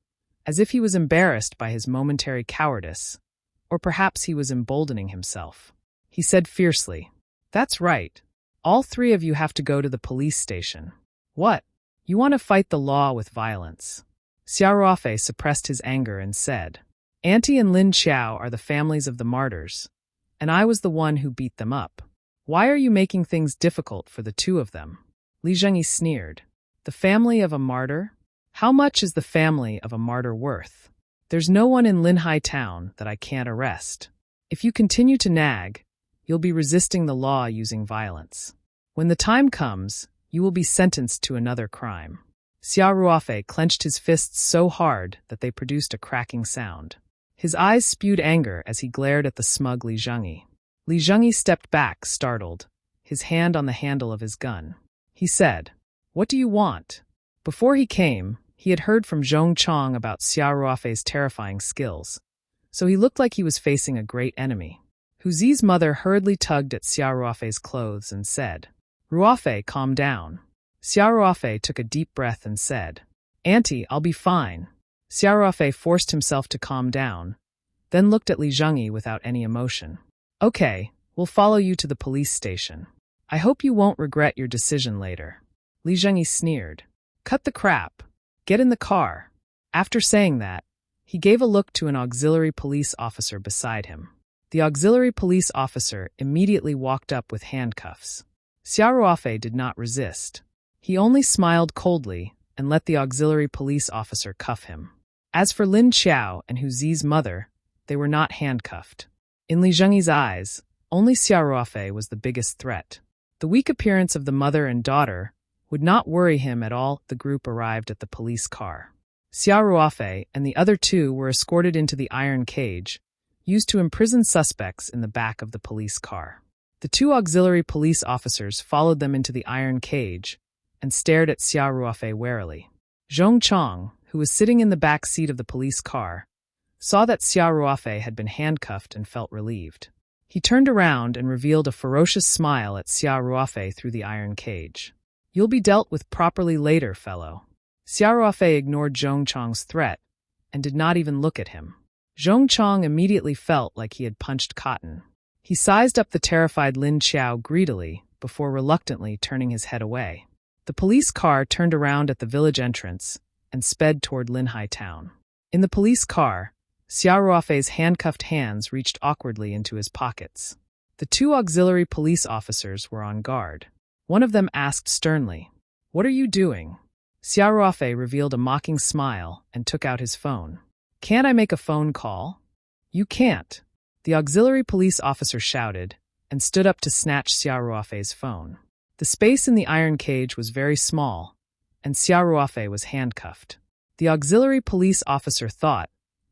as if he was embarrassed by his momentary cowardice, or perhaps he was emboldening himself. He said fiercely, "That's right. All three of you have to go to the police station." "What? You want to fight the law with violence?" Xia Ruofei suppressed his anger and said, "Auntie and Lin Qiao are the families of the martyrs, and I was the one who beat them up. Why are you making things difficult for the two of them?" Li Zhengyi sneered. "The family of a martyr? How much is the family of a martyr worth? There's no one in Linhai Town that I can't arrest. If you continue to nag, you'll be resisting the law using violence. When the time comes, you will be sentenced to another crime." Xia Ruofei clenched his fists so hard that they produced a cracking sound. His eyes spewed anger as he glared at the smug Li Zhengyi. Li Zhengyi stepped back, startled, his hand on the handle of his gun. He said, "What do you want?" Before he came, he had heard from Zhong Chong about Xia Ruofei's terrifying skills, so he looked like he was facing a great enemy. Hu Zi's mother hurriedly tugged at Xia Ruofei's clothes and said, "Ruofei, calm down." Xia Ruofei took a deep breath and said, "Auntie, I'll be fine." Xia Ruofei forced himself to calm down, then looked at Li Zhengyi without any emotion. "Okay, we'll follow you to the police station. I hope you won't regret your decision later." Li Zhengyi sneered. "Cut the crap. Get in the car." After saying that, he gave a look to an auxiliary police officer beside him. The auxiliary police officer immediately walked up with handcuffs. Xia Ruofei did not resist. He only smiled coldly and let the auxiliary police officer cuff him. As for Lin Qiao and Hu Zi's mother, they were not handcuffed. In Li Zhengyi's eyes, only Xia Ruofei was the biggest threat. The weak appearance of the mother and daughter would not worry him at all. The group arrived at the police car. Xia Ruofei and the other two were escorted into the iron cage, used to imprison suspects in the back of the police car. The two auxiliary police officers followed them into the iron cage and stared at Xia Ruofei warily. Zhong Chong, who was sitting in the back seat of the police car, saw that Xia Ruofei had been handcuffed and felt relieved. He turned around and revealed a ferocious smile at Xia Ruofei through the iron cage. "You'll be dealt with properly later, fellow." Xia Ruofei ignored Zhong Chong's threat and did not even look at him. Zhong Chong immediately felt like he had punched cotton. He sized up the terrified Lin Qiao greedily before reluctantly turning his head away. The police car turned around at the village entrance and sped toward Linhai town. In the police car, Xia Ruofei's handcuffed hands reached awkwardly into his pockets. The two auxiliary police officers were on guard. One of them asked sternly, "What are you doing?" Xia Ruofei revealed a mocking smile and took out his phone. "Can't I make a phone call?" "You can't," the auxiliary police officer shouted and stood up to snatch Xia Ruofei's phone. The space in the iron cage was very small, and Xia Ruofei was handcuffed. The auxiliary police officer thought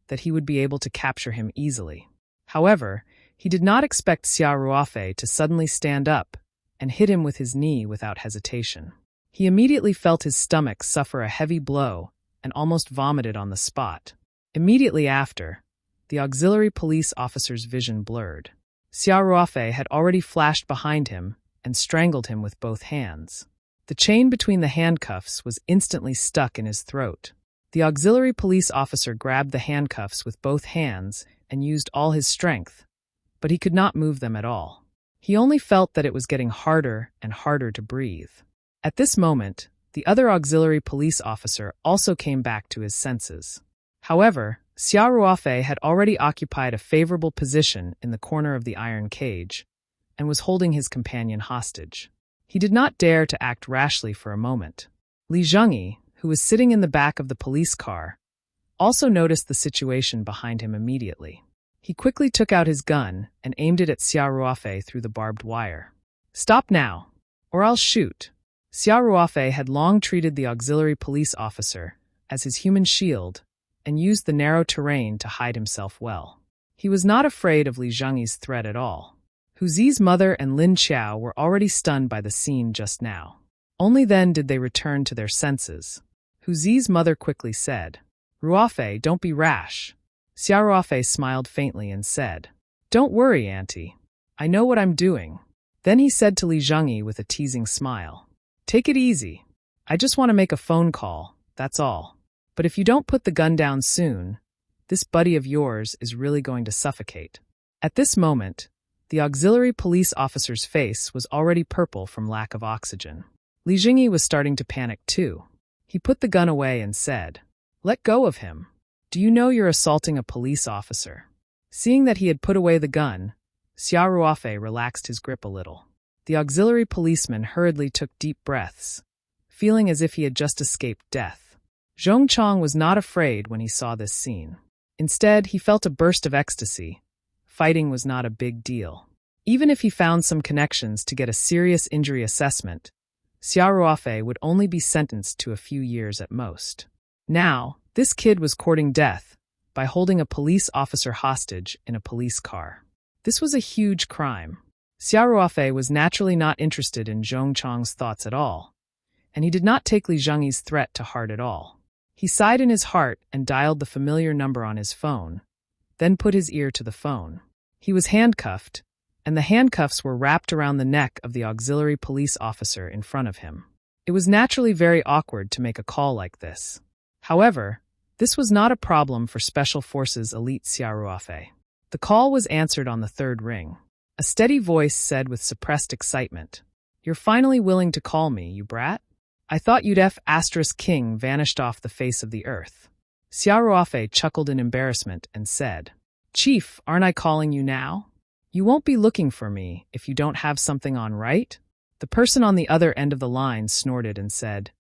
that he would be able to capture him easily. However, he did not expect Xia Ruofei to suddenly stand up and hit him with his knee without hesitation. He immediately felt his stomach suffer a heavy blow and almost vomited on the spot. Immediately after, the auxiliary police officer's vision blurred. Xia Ruofei had already flashed behind him and strangled him with both hands. The chain between the handcuffs was instantly stuck in his throat. The auxiliary police officer grabbed the handcuffs with both hands and used all his strength, but he could not move them at all. He only felt that it was getting harder and harder to breathe. At this moment, the other auxiliary police officer also came back to his senses. However, Xia Ruofei had already occupied a favorable position in the corner of the iron cage and was holding his companion hostage. He did not dare to act rashly for a moment. Li Zhengyi, who was sitting in the back of the police car, also noticed the situation behind him immediately. He quickly took out his gun and aimed it at Xia Ruofei through the barbed wire. "Stop now, or I'll shoot." Xia Ruofei had long treated the auxiliary police officer as his human shield and used the narrow terrain to hide himself well. He was not afraid of Li Zhengyi's threat at all. Hu Zi's mother and Lin Qiao were already stunned by the scene just now. Only then did they return to their senses. Hu Zi's mother quickly said, "Ruofei, don't be rash." Xia Ruofei smiled faintly and said, "Don't worry, Auntie. I know what I'm doing." Then he said to Li Zhengyi with a teasing smile, "Take it easy. I just want to make a phone call, that's all. But if you don't put the gun down soon, this buddy of yours is really going to suffocate." At this moment, the auxiliary police officer's face was already purple from lack of oxygen. Li Zhengyi was starting to panic too. He put the gun away and said, "Let go of him. Do you know you're assaulting a police officer?" Seeing that he had put away the gun, Xia Ruofei relaxed his grip a little. The auxiliary policeman hurriedly took deep breaths, feeling as if he had just escaped death. Zhong Chong was not afraid when he saw this scene. Instead, he felt a burst of ecstasy. Fighting was not a big deal. Even if he found some connections to get a serious injury assessment, Xia Ruofei would only be sentenced to a few years at most. Now, this kid was courting death by holding a police officer hostage in a police car. This was a huge crime. Xia Ruofei was naturally not interested in Zhong Chong's thoughts at all. and he did not take Li Zhengyi's threat to heart at all. He sighed in his heart and dialed the familiar number on his phone, then put his ear to the phone. He was handcuffed, and the handcuffs were wrapped around the neck of the auxiliary police officer in front of him. It was naturally very awkward to make a call like this. However, this was not a problem for Special Forces elite Xiaoruofei. The call was answered on the third ring. A steady voice said with suppressed excitement, "You're finally willing to call me, you brat? I thought you'd King vanished off the face of the earth." Xiaoruofei chuckled in embarrassment and said, "Chief, aren't I calling you now? You won't be looking for me if you don't have something on, right?" The person on the other end of the line snorted and said,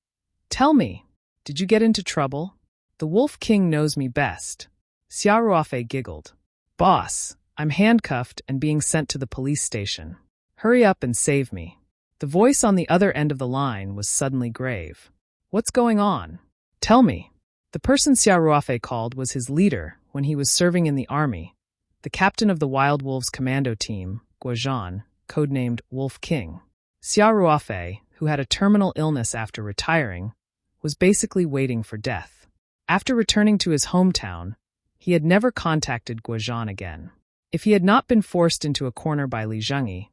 "Tell me, did you get into trouble? The Wolf King knows me best." Xiaoruofei giggled. "Boss, I'm handcuffed and being sent to the police station. Hurry up and save me." The voice on the other end of the line was suddenly grave. "What's going on? Tell me." The person Xiaoruofei called was his leader when he was serving in the army, the captain of the Wild Wolves commando team, Guozhan, codenamed Wolf King. Xiaoruofei, who had a terminal illness after retiring, was basically waiting for death. After returning to his hometown, he had never contacted Guozhan again. If he had not been forced into a corner by Li Zhengyi,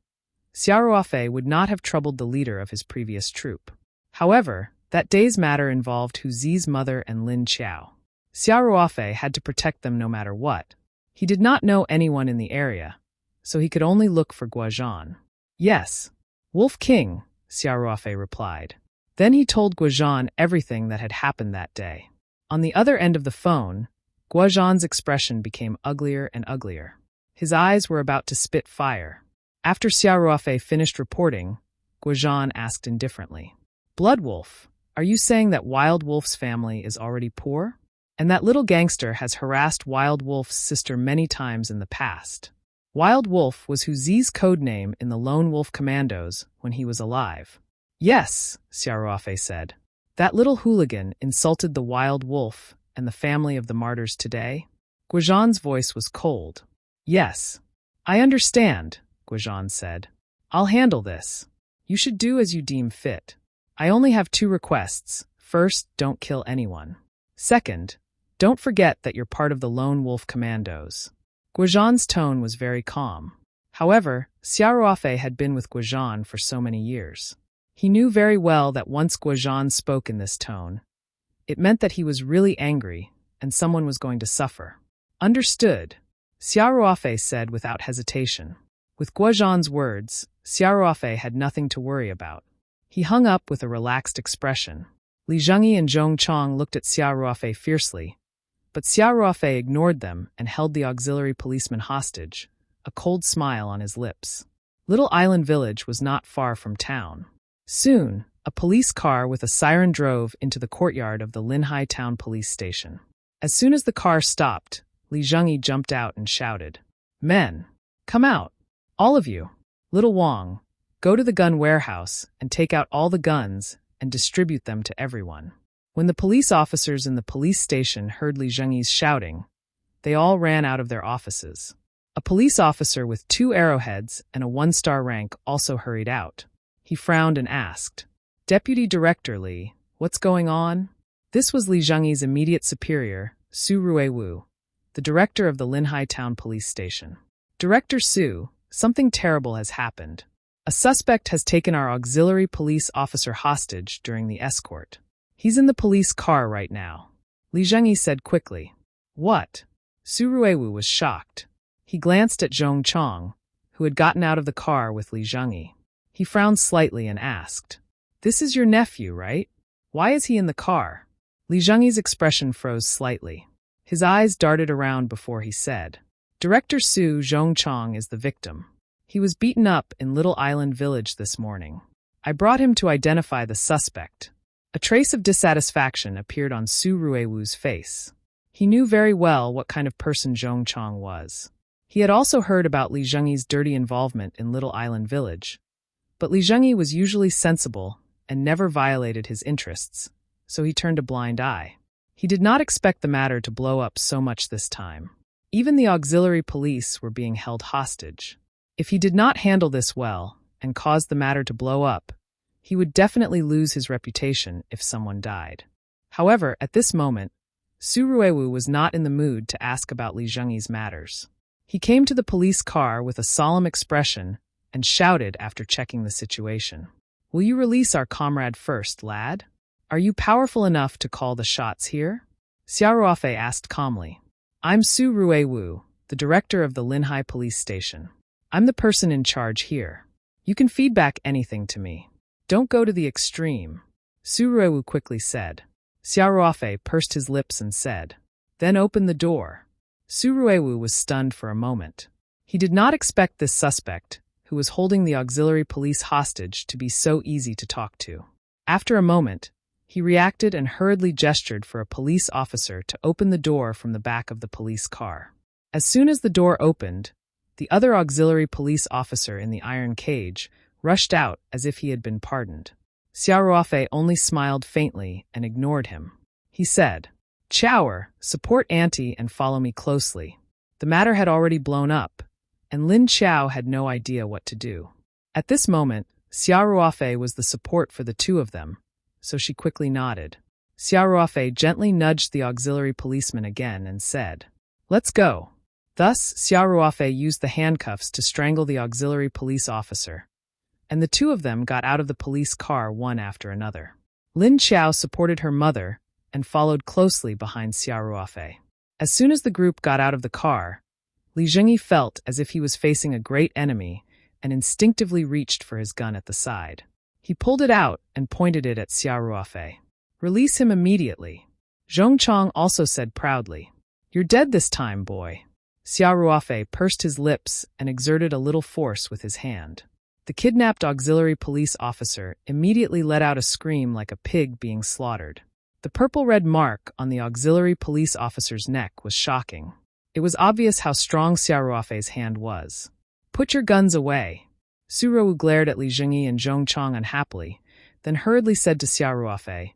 Xiaoruofei would not have troubled the leader of his previous troop. However, that day's matter involved Hu Zi's mother and Lin Qiao. Xiaoruofei had to protect them no matter what. He did not know anyone in the area, so he could only look for Guozhan. "Yes, Wolf King," Xiaoruofei replied. Then he told Guozhan everything that had happened that day. On the other end of the phone, Guozhan's expression became uglier and uglier. His eyes were about to spit fire. After Xiaoruofei finished reporting, Guozhan asked indifferently, "Bloodwolf, are you saying that Wild Wolf's family is already poor? And that little gangster has harassed Wild Wolf's sister many times in the past?" Wild Wolf was Hu Zi's code name in the Lone Wolf Commandos when he was alive. "Yes," Xiaoruofei said. "That little hooligan insulted the Wild Wolf and the family of the martyrs today?" Guozhan's voice was cold. "Yes. I understand," Guozhan said. "I'll handle this. You should do as you deem fit. I only have 2 requests. First, don't kill anyone. Second, don't forget that you're part of the Lone Wolf Commandos." Guozhan's tone was very calm. However, Xiaoruofei had been with Guozhan for so many years. He knew very well that once Guozhan spoke in this tone, it meant that he was really angry and someone was going to suffer. "Understood," Xiaoruofei said without hesitation. With Guozhan's words, Xiaoruofei had nothing to worry about. He hung up with a relaxed expression. Li Zhengyi and Zhong Chong looked at Xiaoruofei fiercely, but Xiaoruofei ignored them and held the auxiliary policeman hostage, a cold smile on his lips. Little Island Village was not far from town. Soon, a police car with a siren drove into the courtyard of the Linhai Town Police Station. As soon as the car stopped, Li Zhengyi jumped out and shouted, "Men, come out! All of you! Little Wang, go to the gun warehouse and take out all the guns and distribute them to everyone." When the police officers in the police station heard Li Zhengyi's shouting, they all ran out of their offices. A police officer with 2 arrowheads and a 1-star rank also hurried out. He frowned and asked, "Deputy Director Li, what's going on?" This was Li Zhengyi's immediate superior, Su Ruiwu, the director of the Linhai Town Police Station. "Director Su, something terrible has happened. A suspect has taken our auxiliary police officer hostage during the escort. He's in the police car right now," Li Zhengyi said quickly. "What?" Su Ruiwu was shocked. He glanced at Zhong Chong, who had gotten out of the car with Li Zhengyi. He frowned slightly and asked, "This is your nephew, right? Why is he in the car?" Li Zhengyi's expression froze slightly. His eyes darted around before he said, "Director Su, Zhong Chong is the victim. He was beaten up in Little Island Village this morning. I brought him to identify the suspect." A trace of dissatisfaction appeared on Su Ruiwu's face. He knew very well what kind of person Zhong Chong was. He had also heard about Li Zhengyi's dirty involvement in Little Island Village, but Li Zhengyi was usually sensible and never violated his interests, so he turned a blind eye. He did not expect the matter to blow up so much this time. Even the auxiliary police were being held hostage. If he did not handle this well and caused the matter to blow up, He would definitely lose his reputation if someone died. However, at this moment, Su Ruiwu was not in the mood to ask about Li Zhengyi's matters. He came to the police car with a solemn expression and shouted after checking the situation. "Will you release our comrade first, lad? Are you powerful enough to call the shots here?" Xia Ruofei asked calmly. "I'm Su Ruiwu, the director of the Linhai police station. I'm the person in charge here. You can feedback anything to me. Don't go to the extreme," Su Ruiwu quickly said. Xia Ruofei pursed his lips and said, "Then open the door." Su Ruiwu was stunned for a moment. He did not expect this suspect, who was holding the auxiliary police hostage, to be so easy to talk to. After a moment, he reacted and hurriedly gestured for a police officer to open the door from the back of the police car. As soon as the door opened, the other auxiliary police officer in the iron cage rushed out as if he had been pardoned. Xia Ruofei only smiled faintly and ignored him. He said, "Chower, support Auntie and follow me closely." The matter had already blown up, and Lin Chao had no idea what to do. At this moment, Xia Ruofei was the support for the two of them, so she quickly nodded. Xia Ruofei gently nudged the auxiliary policeman again and said, "Let's go." Thus, Xia Ruofei used the handcuffs to strangle the auxiliary police officer, and the two of them got out of the police car one after another. Lin Chao supported her mother and followed closely behind Xia Ruofei. As soon as the group got out of the car, Li Zhengyi felt as if he was facing a great enemy and instinctively reached for his gun at the side. He pulled it out and pointed it at Xia Ruofei. "Release him immediately," Zhong Chong also said proudly. "You're dead this time, boy." Xia Ruofei pursed his lips and exerted a little force with his hand. The kidnapped auxiliary police officer immediately let out a scream like a pig being slaughtered. The purple-red mark on the auxiliary police officer's neck was shocking. It was obvious how strong Xia Ruofei's hand was. "Put your guns away." Su Ruiwu glared at Li Zhengyi and Zhong Chong unhappily, then hurriedly said to Xia Ruofei,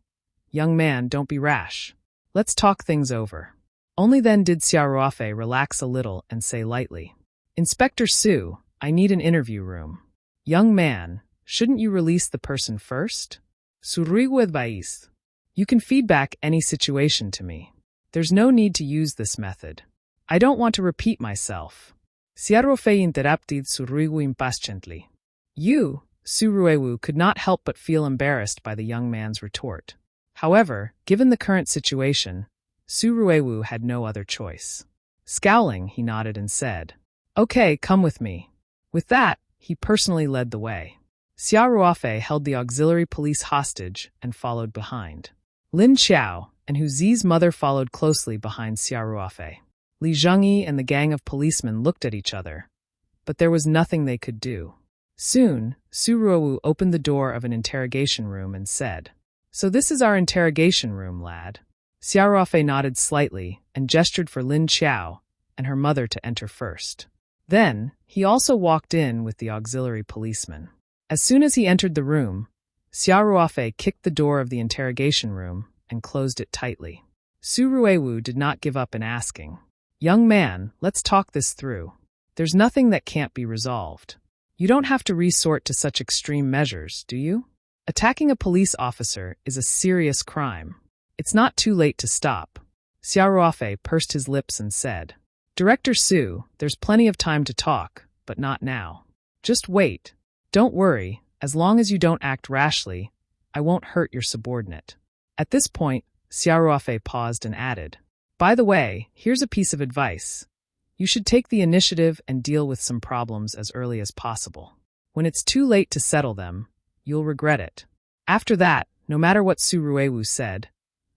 "Young man, don't be rash. Let's talk things over." Only then did Xia Ruofei relax a little and say lightly, "Inspector Su, I need an interview room." "Young man, shouldn't you release the person first?" Su Ruiwu advised. "You can feedback any situation to me. There's no need to use this method. I don't want to repeat myself." Xia Ruofei interrupted Su Ruiwu impatiently. Su Ruiwu could not help but feel embarrassed by the young man's retort. However, given the current situation, Su Ruiwu had no other choice. Scowling, he nodded and said, "Okay, come with me." With that, he personally led the way. Xia Ruofei held the auxiliary police hostage and followed behind. Lin Chao and Hu Zi's mother followed closely behind Xia Ruofei. Li Zhengyi and the gang of policemen looked at each other, but there was nothing they could do. Soon, Su Ruiwu opened the door of an interrogation room and said, "So this is our interrogation room, lad." Xia Ruofei nodded slightly and gestured for Lin Chao and her mother to enter first. Then, he also walked in with the auxiliary policeman. As soon as he entered the room, Xia Ruofei kicked the door of the interrogation room and closed it tightly. Su Ruiwu did not give up in asking, "Young man, let's talk this through. There's nothing that can't be resolved. You don't have to resort to such extreme measures, do you? Attacking a police officer is a serious crime. It's not too late to stop." Xia Ruofei pursed his lips and said, "Director Su, there's plenty of time to talk, but not now. Just wait. Don't worry, as long as you don't act rashly, I won't hurt your subordinate." At this point, Xia Ruofei paused and added, "By the way, here's a piece of advice. You should take the initiative and deal with some problems as early as possible. When it's too late to settle them, you'll regret it." After that, no matter what Su Ruiwu said,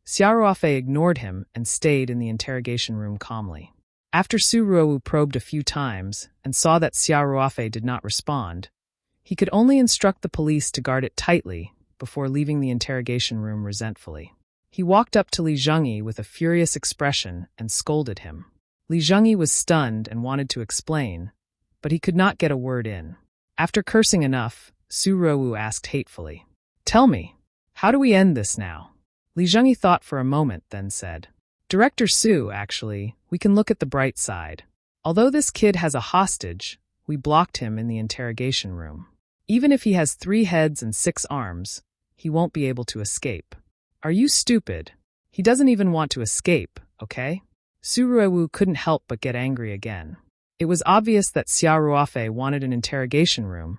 Xia Ruofei ignored him and stayed in the interrogation room calmly. After Su Ruiwu probed a few times and saw that Xia Ruofei did not respond, he could only instruct the police to guard it tightly before leaving the interrogation room resentfully. He walked up to Li Zhengyi with a furious expression and scolded him. Li Zhengyi was stunned and wanted to explain, but he could not get a word in. After cursing enough, Su Ruiwu asked hatefully, "Tell me, how do we end this now?" Li Zhengyi thought for a moment, then said, "Director Su, actually, we can look at the bright side. Although this kid has a hostage, we blocked him in the interrogation room. Even if he has 3 heads and 6 arms, he won't be able to escape. Are you stupid? He doesn't even want to escape, okay? Su Ruewu couldn't help but get angry again. It was obvious that Xia Ruofei wanted an interrogation room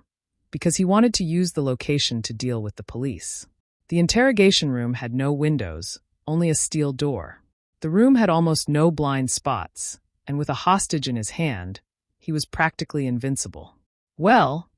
because he wanted to use the location to deal with the police. The interrogation room had no windows, only a steel door. The room had almost no blind spots, and with a hostage in his hand, he was practically invincible. Well,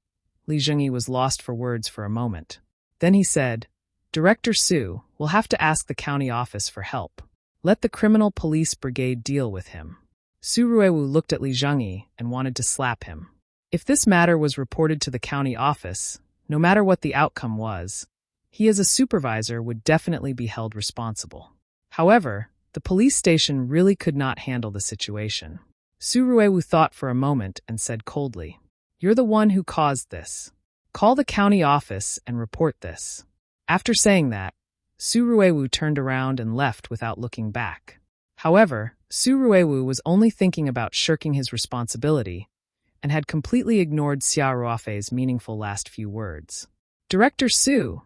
Li Zhengyi was lost for words for a moment. Then he said, Director Su, we'll have to ask the county office for help. Let the criminal police brigade deal with him. Su Ruewu looked at Li Zhengyi and wanted to slap him. If this matter was reported to the county office, no matter what the outcome was, he as a supervisor would definitely be held responsible. However, the police station really could not handle the situation. Su Ruewu thought for a moment and said coldly, You're the one who caused this. Call the county office and report this. After saying that, Su Ruewu turned around and left without looking back. However, Su Ruewu was only thinking about shirking his responsibility and had completely ignored Xia Ruofei's meaningful last few words. Director Su,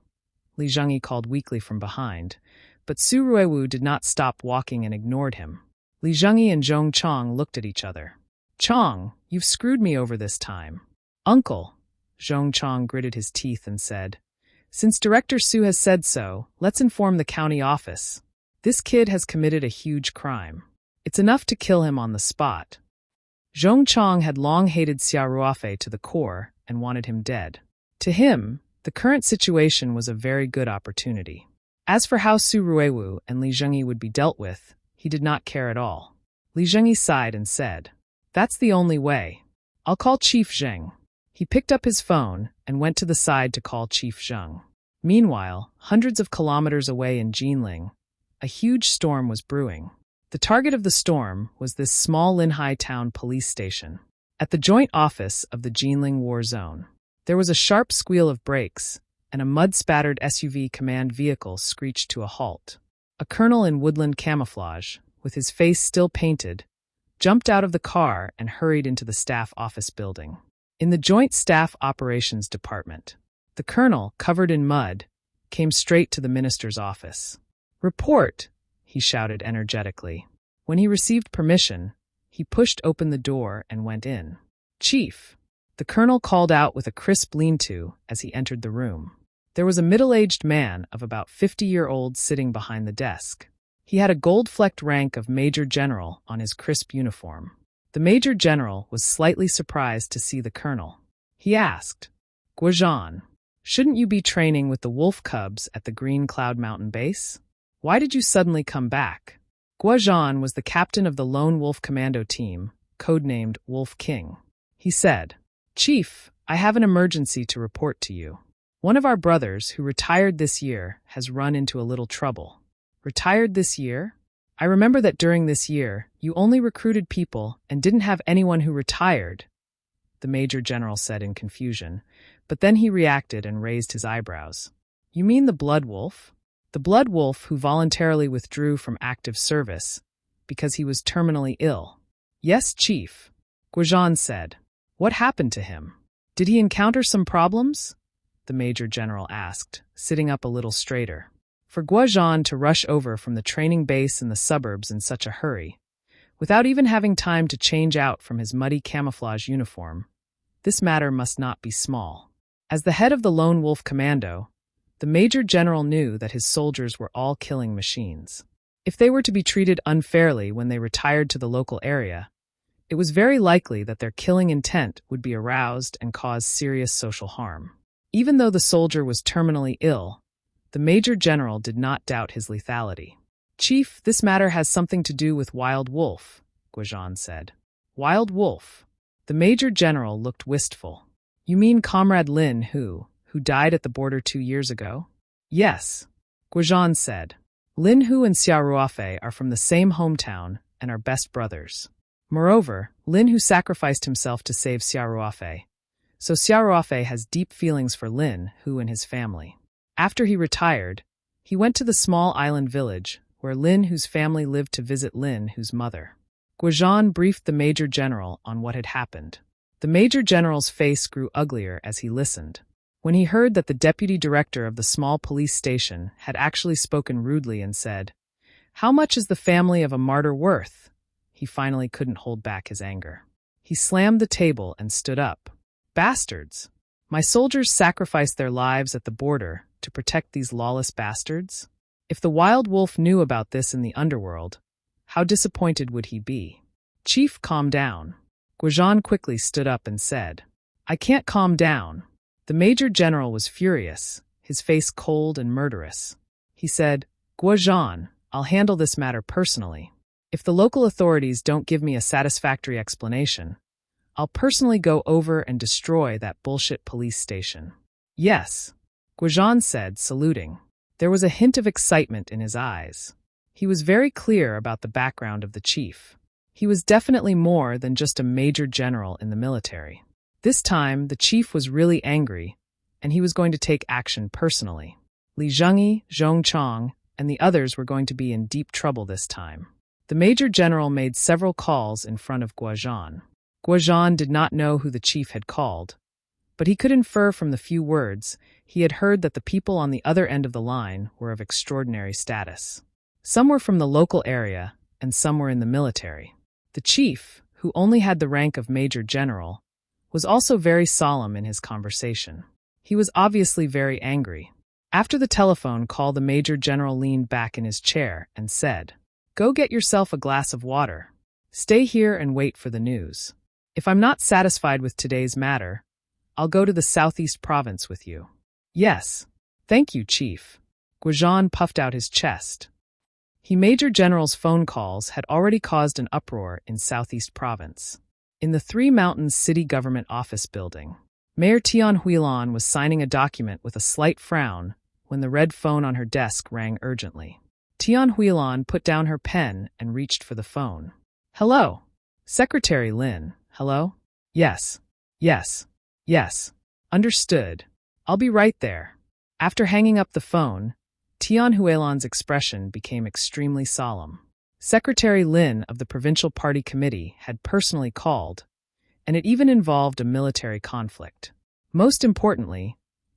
Li Zhengyi called weakly from behind, but Su Ruewu did not stop walking and ignored him. Li Zhengyi and Zhong Chong looked at each other. Chong, you've screwed me over this time. Uncle, Zhong Chong gritted his teeth and said, Since Director Su has said so, let's inform the county office. This kid has committed a huge crime. It's enough to kill him on the spot. Zhong Chong had long hated Xia Ruofei to the core and wanted him dead. To him, the current situation was a very good opportunity. As for how Su Ruewu and Li Zhengyi would be dealt with, he did not care at all. Li Zhengyi sighed and said, That's the only way. I'll call Chief Zheng. He picked up his phone and went to the side to call Chief Zheng. Meanwhile, hundreds of kilometers away in Jinling, a huge storm was brewing. The target of the storm was this small Linhai town police station. At the joint office of the Jinling War Zone, there was a sharp squeal of brakes, and a mud-spattered SUV command vehicle screeched to a halt. A colonel in woodland camouflage, with his face still painted, jumped out of the car and hurried into the staff office building. In the Joint Staff Operations Department, the colonel, covered in mud, came straight to the minister's office. Report, he shouted energetically. When he received permission, he pushed open the door and went in. Chief, the colonel called out with a crisp lean-to as he entered the room. There was a middle-aged man of about 50-year-old sitting behind the desk. He had a gold-flecked rank of Major General on his crisp uniform. The Major General was slightly surprised to see the colonel. He asked, Guozhan, shouldn't you be training with the wolf cubs at the Green Cloud Mountain base? Why did you suddenly come back? Guozhan was the captain of the Lone Wolf Commando team, codenamed Wolf King. He said, Chief, I have an emergency to report to you. One of our brothers, who retired this year, has run into a little trouble. Retired this year? I remember that during this year, you only recruited people and didn't have anyone who retired, the Major General said in confusion, but then he reacted and raised his eyebrows. You mean the Blood Wolf? The Blood Wolf who voluntarily withdrew from active service because he was terminally ill. Yes, Chief, Guozhan said. What happened to him? Did he encounter some problems? The Major General asked, sitting up a little straighter. For Guozhan to rush over from the training base in the suburbs in such a hurry, without even having time to change out from his muddy camouflage uniform, this matter must not be small. As the head of the Lone Wolf Commando, the Major General knew that his soldiers were all killing machines. If they were to be treated unfairly when they retired to the local area, it was very likely that their killing intent would be aroused and cause serious social harm. Even though the soldier was terminally ill, the Major General did not doubt his lethality. Chief, this matter has something to do with Wild Wolf, Guozhan said. Wild Wolf? The Major General looked wistful. You mean Comrade Lin who died at the border 2 years ago? Yes, Guozhan said. Lin Hu and Xia Ruofei are from the same hometown and are best brothers. Moreover, Lin Hu sacrificed himself to save Xia Ruofei, so Xia Ruofei has deep feelings for Lin Hu and his family. After he retired, he went to the small island village where Lin Hu's family lived to visit Lin Hu's mother. Guozhan briefed the Major General on what had happened. The Major General's face grew uglier as he listened. When he heard that the deputy director of the small police station had actually spoken rudely and said, "How much is the family of a martyr worth?" he finally couldn't hold back his anger. He slammed the table and stood up. "Bastards! My soldiers sacrificed their lives at the border to protect these lawless bastards? If the wild wolf knew about this in the underworld, how disappointed would he be?" "Chief, calm down." Goujon quickly stood up and said, "I can't calm down." The Major General was furious, his face cold and murderous. He said, "Goujon, I'll handle this matter personally. If the local authorities don't give me a satisfactory explanation, I'll personally go over and destroy that bullshit police station." "Yes," Goujon said, saluting. There was a hint of excitement in his eyes. He was very clear about the background of the chief. He was definitely more than just a major general in the military. This time, the chief was really angry, and he was going to take action personally. Li Zhengyi, Zhong Chong, and the others were going to be in deep trouble this time. The major general made several calls in front of Goujon. Goujon did not know who the chief had called, but he could infer from the few words he had heard that the people on the other end of the line were of extraordinary status. Some were from the local area, and some were in the military. The chief, who only had the rank of major general, was also very solemn in his conversation. He was obviously very angry. After the telephone call, the major general leaned back in his chair and said, "Go get yourself a glass of water. Stay here and wait for the news. If I'm not satisfied with today's matter, I'll go to the southeast province with you." "Yes. Thank you, Chief." Goujon puffed out his chest. Major General's phone calls had already caused an uproar in Southeast Province. In the Three Mountains City Government Office building, Mayor Tian Huilan was signing a document with a slight frown when the red phone on her desk rang urgently. Tian Huilan put down her pen and reached for the phone. "Hello? Secretary Lin, hello? Yes. Understood. I'll be right there." After hanging up the phone, Tian Huilan's expression became extremely solemn. Secretary Lin of the Provincial Party Committee had personally called, and it even involved a military conflict. Most importantly,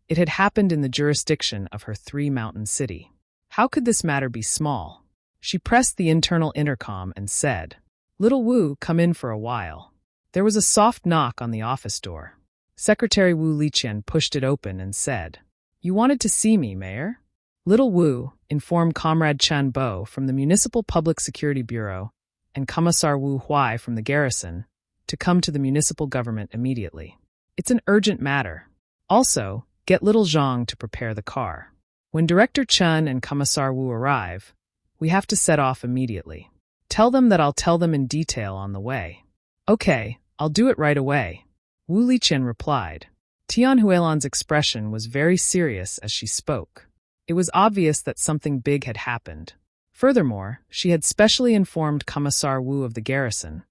it had happened in the jurisdiction of her three-mountain city. How could this matter be small? She pressed the internal intercom and said, "Little Wu, come in for a while." There was a soft knock on the office door. Secretary Wu Liqian pushed it open and said, "You wanted to see me, Mayor?" Little Wu informed Comrade Chen Bo from the Municipal Public Security Bureau and Commissar Wu Huai from the garrison to come to the municipal government immediately. "It's an urgent matter. Also, get little Zhang to prepare the car. When Director Chen and Commissar Wu arrive, we have to set off immediately. Tell them that I'll tell them in detail on the way." "Okay, I'll do it right away," Wu Liqian replied. Tian Huilan's expression was very serious as she spoke. It was obvious that something big had happened. Furthermore, she had specially informed Commissar Wu of the garrison,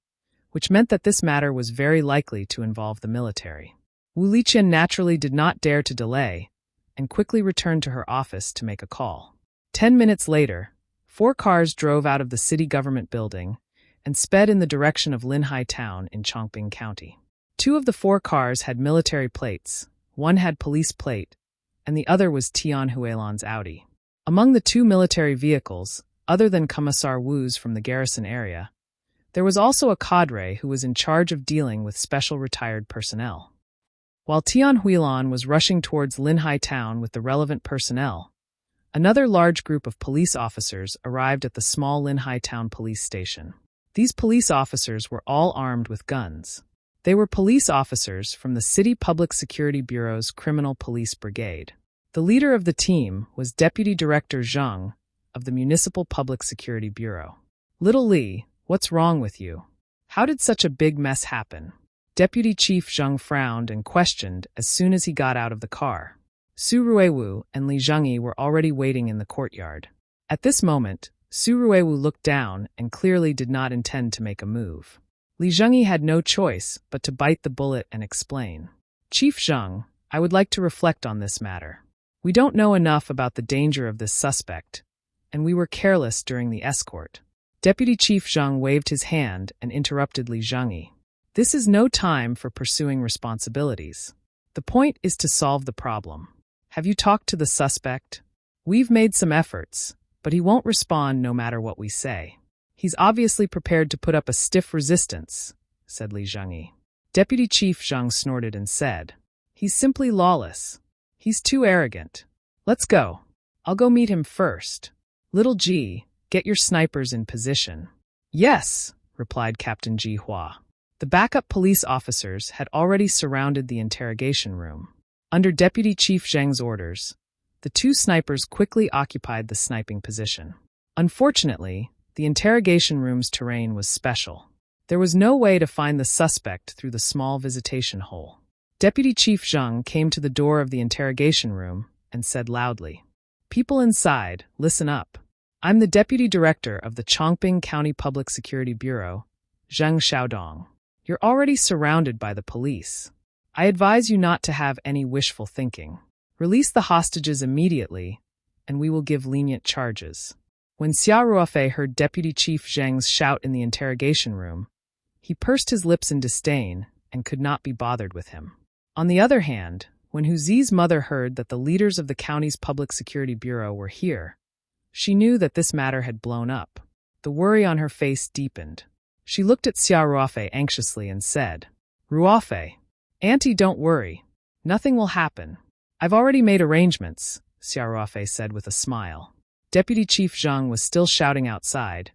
which meant that this matter was very likely to involve the military. Wu Liqian naturally did not dare to delay, and quickly returned to her office to make a call. 10 minutes later, 4 cars drove out of the city government building and sped in the direction of Linhai Town in Chongping County. 2 of the 4 cars had military plates, 1 had police plate, and the other was Tian Huilan's Audi. Among the 2 military vehicles, other than Commissar Wu's from the garrison area, there was also a cadre who was in charge of dealing with special retired personnel. While Tian Huilan was rushing towards Linhai Town with the relevant personnel, another large group of police officers arrived at the small Linhai Town police station. These police officers were all armed with guns. They were police officers from the City Public Security Bureau's Criminal Police Brigade. The leader of the team was Deputy Director Zhang of the Municipal Public Security Bureau. "Little Li, what's wrong with you? How did such a big mess happen?" Deputy Chief Zhang frowned and questioned as soon as he got out of the car. Su Ruiwu and Li Zhengyi were already waiting in the courtyard. At this moment, Su Ruiwu looked down and clearly did not intend to make a move. Li Zhengyi had no choice but to bite the bullet and explain. "Chief Zhang, I would like to reflect on this matter. We don't know enough about the danger of this suspect, and we were careless during the escort." Deputy Chief Zhang waved his hand and interrupted Li Zhengyi. "This is no time for pursuing responsibilities. The point is to solve the problem. Have you talked to the suspect? We've made some efforts, but he won't respond no matter what we say. He's obviously prepared to put up a stiff resistance, said Li Zhengyi. Deputy Chief Zhang snorted and said, he's simply lawless. He's too arrogant. Let's go. I'll go meet him first. Little G, get your snipers in position. Yes, replied Captain Ji Hua. The backup police officers had already surrounded the interrogation room. Under Deputy Chief Zheng's orders, the two snipers quickly occupied the sniping position. Unfortunately, the interrogation room's terrain was special. There was no way to find the suspect through the small visitation hole. Deputy Chief Zheng came to the door of the interrogation room and said loudly, "People inside, listen up. I'm the Deputy Director of the Chongping County Public Security Bureau, Zheng Xiaodong. You're already surrounded by the police. I advise you not to have any wishful thinking. Release the hostages immediately, and we will give lenient charges." When Xia Ruofei heard Deputy Chief Zheng's shout in the interrogation room, he pursed his lips in disdain and could not be bothered with him. On the other hand, when Hu Zi's mother heard that the leaders of the county's Public Security Bureau were here, she knew that this matter had blown up. The worry on her face deepened. She looked at Xia Ruofei anxiously and said, "Ruofei, Auntie, don't worry. Nothing will happen. I've already made arrangements," Xia Ruofei said with a smile. Deputy Chief Zheng was still shouting outside,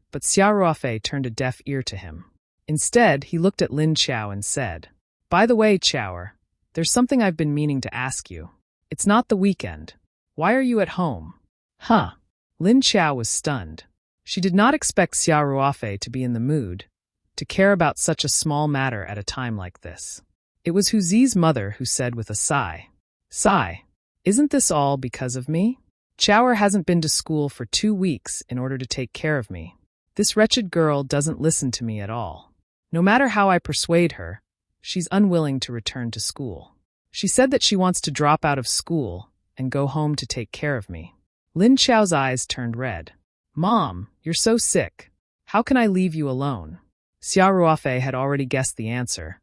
but Xia Ruofei turned a deaf ear to him. Instead, he looked at Lin Qiao and said, "By the way, Qiaoer, there's something I've been meaning to ask you. It's not the weekend. Why are you at home?" "Huh." Lin Qiao was stunned. She did not expect Xia Ruofei to be in the mood to care about such a small matter at a time like this. It was Hu Zi's mother who said with a sigh, "Sigh, isn't this all because of me? Qiaoer hasn't been to school for 2 weeks in order to take care of me. This wretched girl doesn't listen to me at all. No matter how I persuade her, she's unwilling to return to school. She said that she wants to drop out of school and go home to take care of me." Lin Qiao's eyes turned red. "Mom, you're so sick. How can I leave you alone?" Xia Ruofei had already guessed the answer,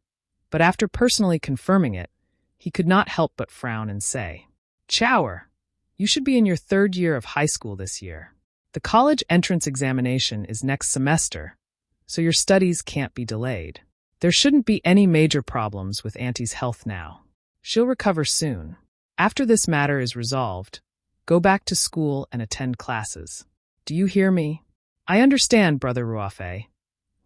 but after personally confirming it, he could not help but frown and say, "Qiaoer, you should be in your 3rd year of high school this year. The college entrance examination is next semester, so your studies can't be delayed. There shouldn't be any major problems with Auntie's health now. She'll recover soon. After this matter is resolved, go back to school and attend classes. Do you hear me?" "I understand, Brother Ruofei."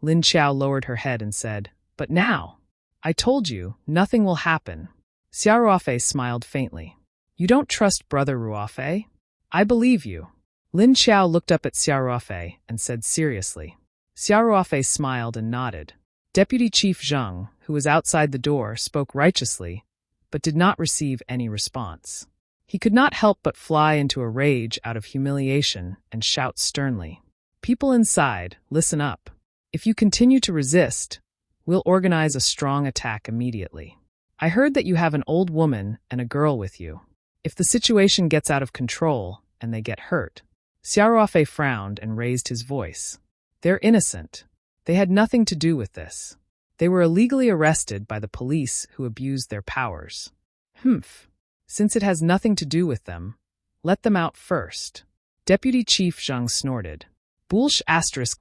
Lin Qiao lowered her head and said, "But now, I told you, nothing will happen." Xia Ruofei smiled faintly. "You don't trust Brother Ruofei? I believe you." Lin Qiao looked up at Xia Ruofei and said seriously. Xia Ruofei smiled and nodded. Deputy Chief Zheng, who was outside the door, spoke righteously, but did not receive any response. He could not help but fly into a rage out of humiliation and shout sternly, "People inside, listen up. If you continue to resist, we'll organize a strong attack immediately. I heard that you have an old woman and a girl with you. If the situation gets out of control and they get hurt..." Xia Ruofei frowned and raised his voice. "They're innocent. They had nothing to do with this. They were illegally arrested by the police who abused their powers." "Humph. Since it has nothing to do with them, let them out first." Deputy Chief Zheng snorted. "Bullsh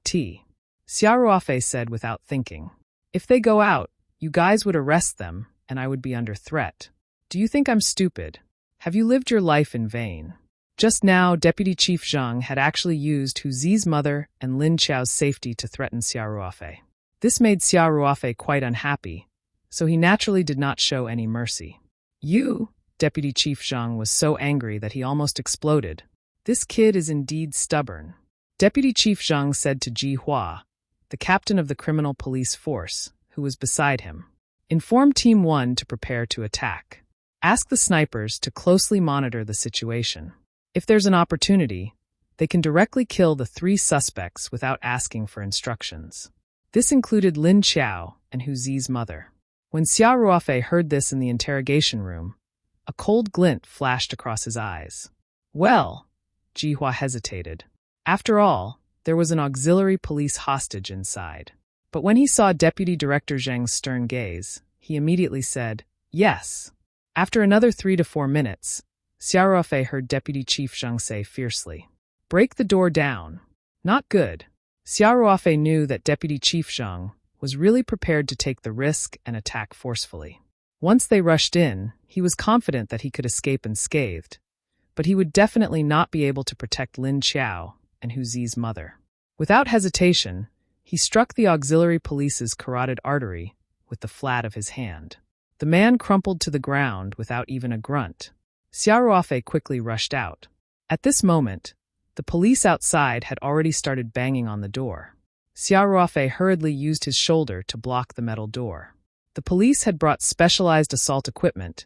*T. Xia Ruofei said without thinking. "If they go out, you guys would arrest them, and I would be under threat. Do you think I'm stupid? Have you lived your life in vain?" Just now, Deputy Chief Zheng had actually used Hu Zi's mother and Lin Qiao's safety to threaten Xia Ruofei. This made Xia Ruofei quite unhappy, so he naturally did not show any mercy. "You?" Deputy Chief Zheng was so angry that he almost exploded. "This kid is indeed stubborn." Deputy Chief Zheng said to Ji Hua, the captain of the criminal police force, who was beside him, "Inform Team 1 to prepare to attack. Ask the snipers to closely monitor the situation. If there's an opportunity, they can directly kill the 3 suspects without asking for instructions." This included Lin Qiao and Hu Zi's mother. When Xia Ruofei heard this in the interrogation room, a cold glint flashed across his eyes. "Well," Ji Hua hesitated. After all, there was an auxiliary police hostage inside. But when he saw Deputy Director Zheng's stern gaze, he immediately said, "Yes, After another 3 to 4 minutes, Xiaoruofei heard Deputy Chief Zheng say fiercely, "Break the door down." Not good. Xiaoruofei knew that Deputy Chief Zheng was really prepared to take the risk and attack forcefully. Once they rushed in, he was confident that he could escape unscathed, but he would definitely not be able to protect Lin Qiao and Hu Zi's mother. Without hesitation, he struck the auxiliary police's carotid artery with the flat of his hand. The man crumpled to the ground without even a grunt. Xiaoruofei quickly rushed out. At this moment, the police outside had already started banging on the door. Xiaoruofei hurriedly used his shoulder to block the metal door. The police had brought specialized assault equipment,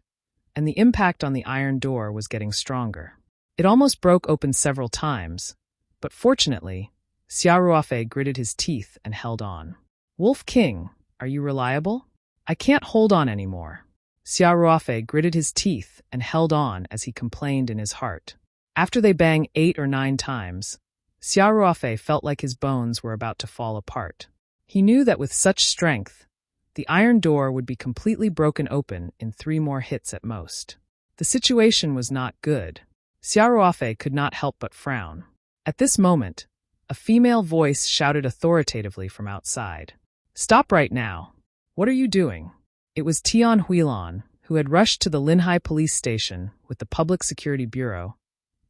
and the impact on the iron door was getting stronger. It almost broke open several times, but fortunately, Xiaoruofei gritted his teeth and held on. "Wolf King, are you reliable? I can't hold on anymore." Xiaoruofei gritted his teeth and held on as he complained in his heart. After they banged 8 or 9 times, Xiaoruofei felt like his bones were about to fall apart. He knew that with such strength, the iron door would be completely broken open in 3 more hits at most. The situation was not good. Xiaoruofei could not help but frown. At this moment, a female voice shouted authoritatively from outside. "Stop right now. What are you doing?" It was Tian Huilan, who had rushed to the Linhai police station with the Public Security Bureau,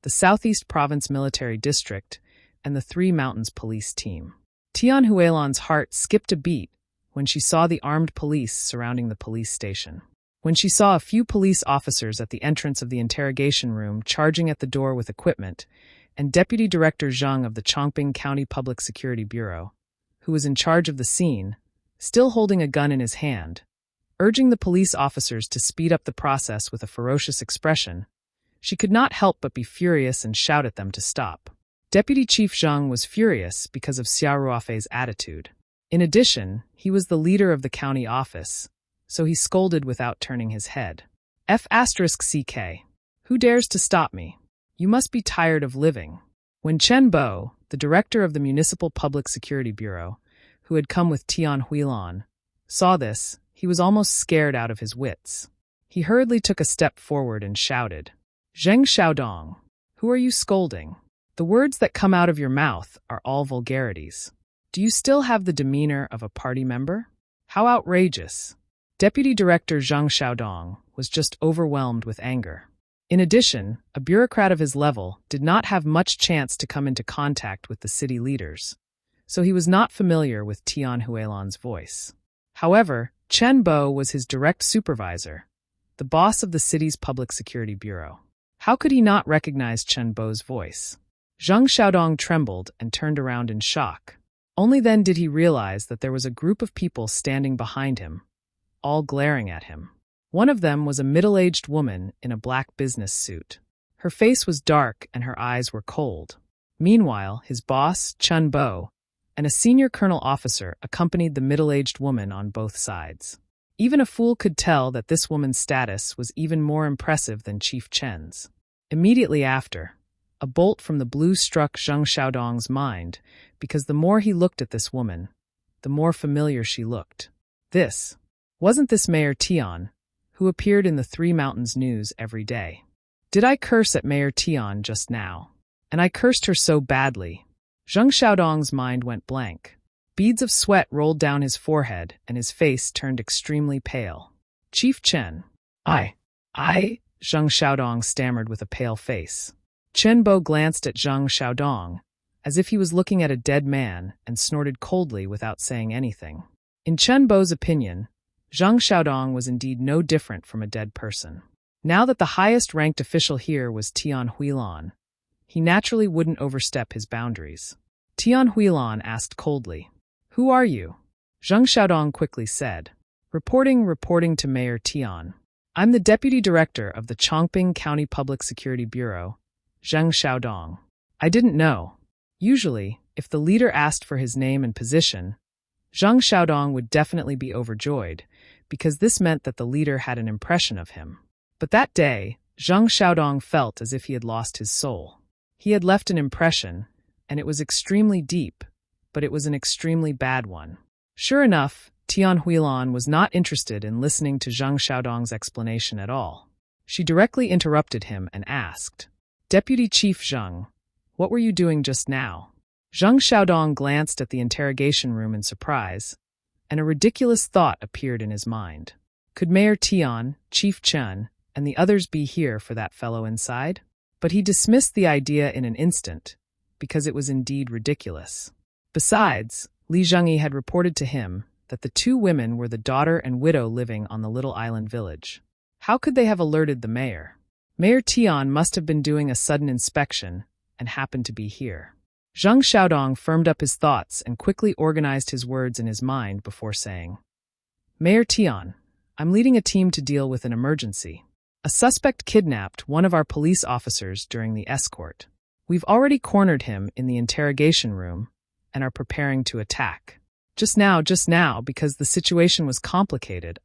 the Southeast Province Military District, and the Three Mountains police team. Tian Huilan's heart skipped a beat when she saw the armed police surrounding the police station. When she saw a few police officers at the entrance of the interrogation room charging at the door with equipment, and Deputy Director Zheng of the Chongqing County Public Security Bureau, who was in charge of the scene, still holding a gun in his hand, urging the police officers to speed up the process with a ferocious expression, she could not help but be furious and shout at them to stop. Deputy Chief Zheng was furious because of Xiaoruofei's attitude. In addition, he was the leader of the county office, so he scolded without turning his head. F***CK. Who dares to stop me? You must be tired of living. When Chen Bo, the director of the Municipal Public Security Bureau, who had come with Tian Huilan, saw this, he was almost scared out of his wits. He hurriedly took a step forward and shouted, "Zheng Xiaodong, who are you scolding? The words that come out of your mouth are all vulgarities. Do you still have the demeanor of a party member? How outrageous!" Deputy Director Zheng Xiaodong was just overwhelmed with anger. In addition, a bureaucrat of his level did not have much chance to come into contact with the city leaders, so he was not familiar with Tian Huilan's voice. However, Chen Bo was his direct supervisor, the boss of the city's Public Security Bureau. How could he not recognize Chen Bo's voice? Zheng Xiaodong trembled and turned around in shock. Only then did he realize that there was a group of people standing behind him, all glaring at him. One of them was a middle-aged woman in a black business suit. Her face was dark and her eyes were cold. Meanwhile, his boss, Chen Bo, and a senior colonel officer accompanied the middle-aged woman on both sides. Even a fool could tell that this woman's status was even more impressive than Chief Chen's. Immediately after, a bolt from the blue struck Zheng Xiaodong's mind, because the more he looked at this woman, the more familiar she looked. Wasn't this Mayor Tian, who appeared in the Three Mountains news every day? Did I curse at Mayor Tian just now? And I cursed her so badly. Zheng Xiaodong's mind went blank. Beads of sweat rolled down his forehead and his face turned extremely pale. "Chief Chen." I, Zheng Xiaodong stammered with a pale face. Chen Bo glanced at Zheng Xiaodong, as if he was looking at a dead man, and snorted coldly without saying anything. In Chen Bo's opinion, Zheng Xiaodong was indeed no different from a dead person. Now that the highest-ranked official here was Tian Huilan, he naturally wouldn't overstep his boundaries. Tian Huilan asked coldly, "Who are you?" Zheng Xiaodong quickly said, Reporting to Mayor Tian. I'm the Deputy Director of the Chongqing County Public Security Bureau, Zheng Xiaodong." I didn't know. Usually, if the leader asked for his name and position, Zheng Xiaodong would definitely be overjoyed, because this meant that the leader had an impression of him. But that day, Zheng Xiaodong felt as if he had lost his soul. He had left an impression, and it was extremely deep, but it was an extremely bad one. Sure enough, Tian Huilan was not interested in listening to Zheng Xiaodong's explanation at all. She directly interrupted him and asked, "Deputy Chief Zheng, what were you doing just now?" Zheng Xiaodong glanced at the interrogation room in surprise, and a ridiculous thought appeared in his mind. Could Mayor Tian, Chief Chen, and the others be here for that fellow inside? But he dismissed the idea in an instant, because it was indeed ridiculous. Besides, Li Zhengyi had reported to him that the two women were the daughter and widow living on the little island village. How could they have alerted the mayor? Mayor Tian must have been doing a sudden inspection and happened to be here. Zheng Xiaodong firmed up his thoughts and quickly organized his words in his mind before saying, "Mayor Tian, I'm leading a team to deal with an emergency. A suspect kidnapped one of our police officers during the escort. We've already cornered him in the interrogation room and are preparing to attack. Just now, because the situation was complicated,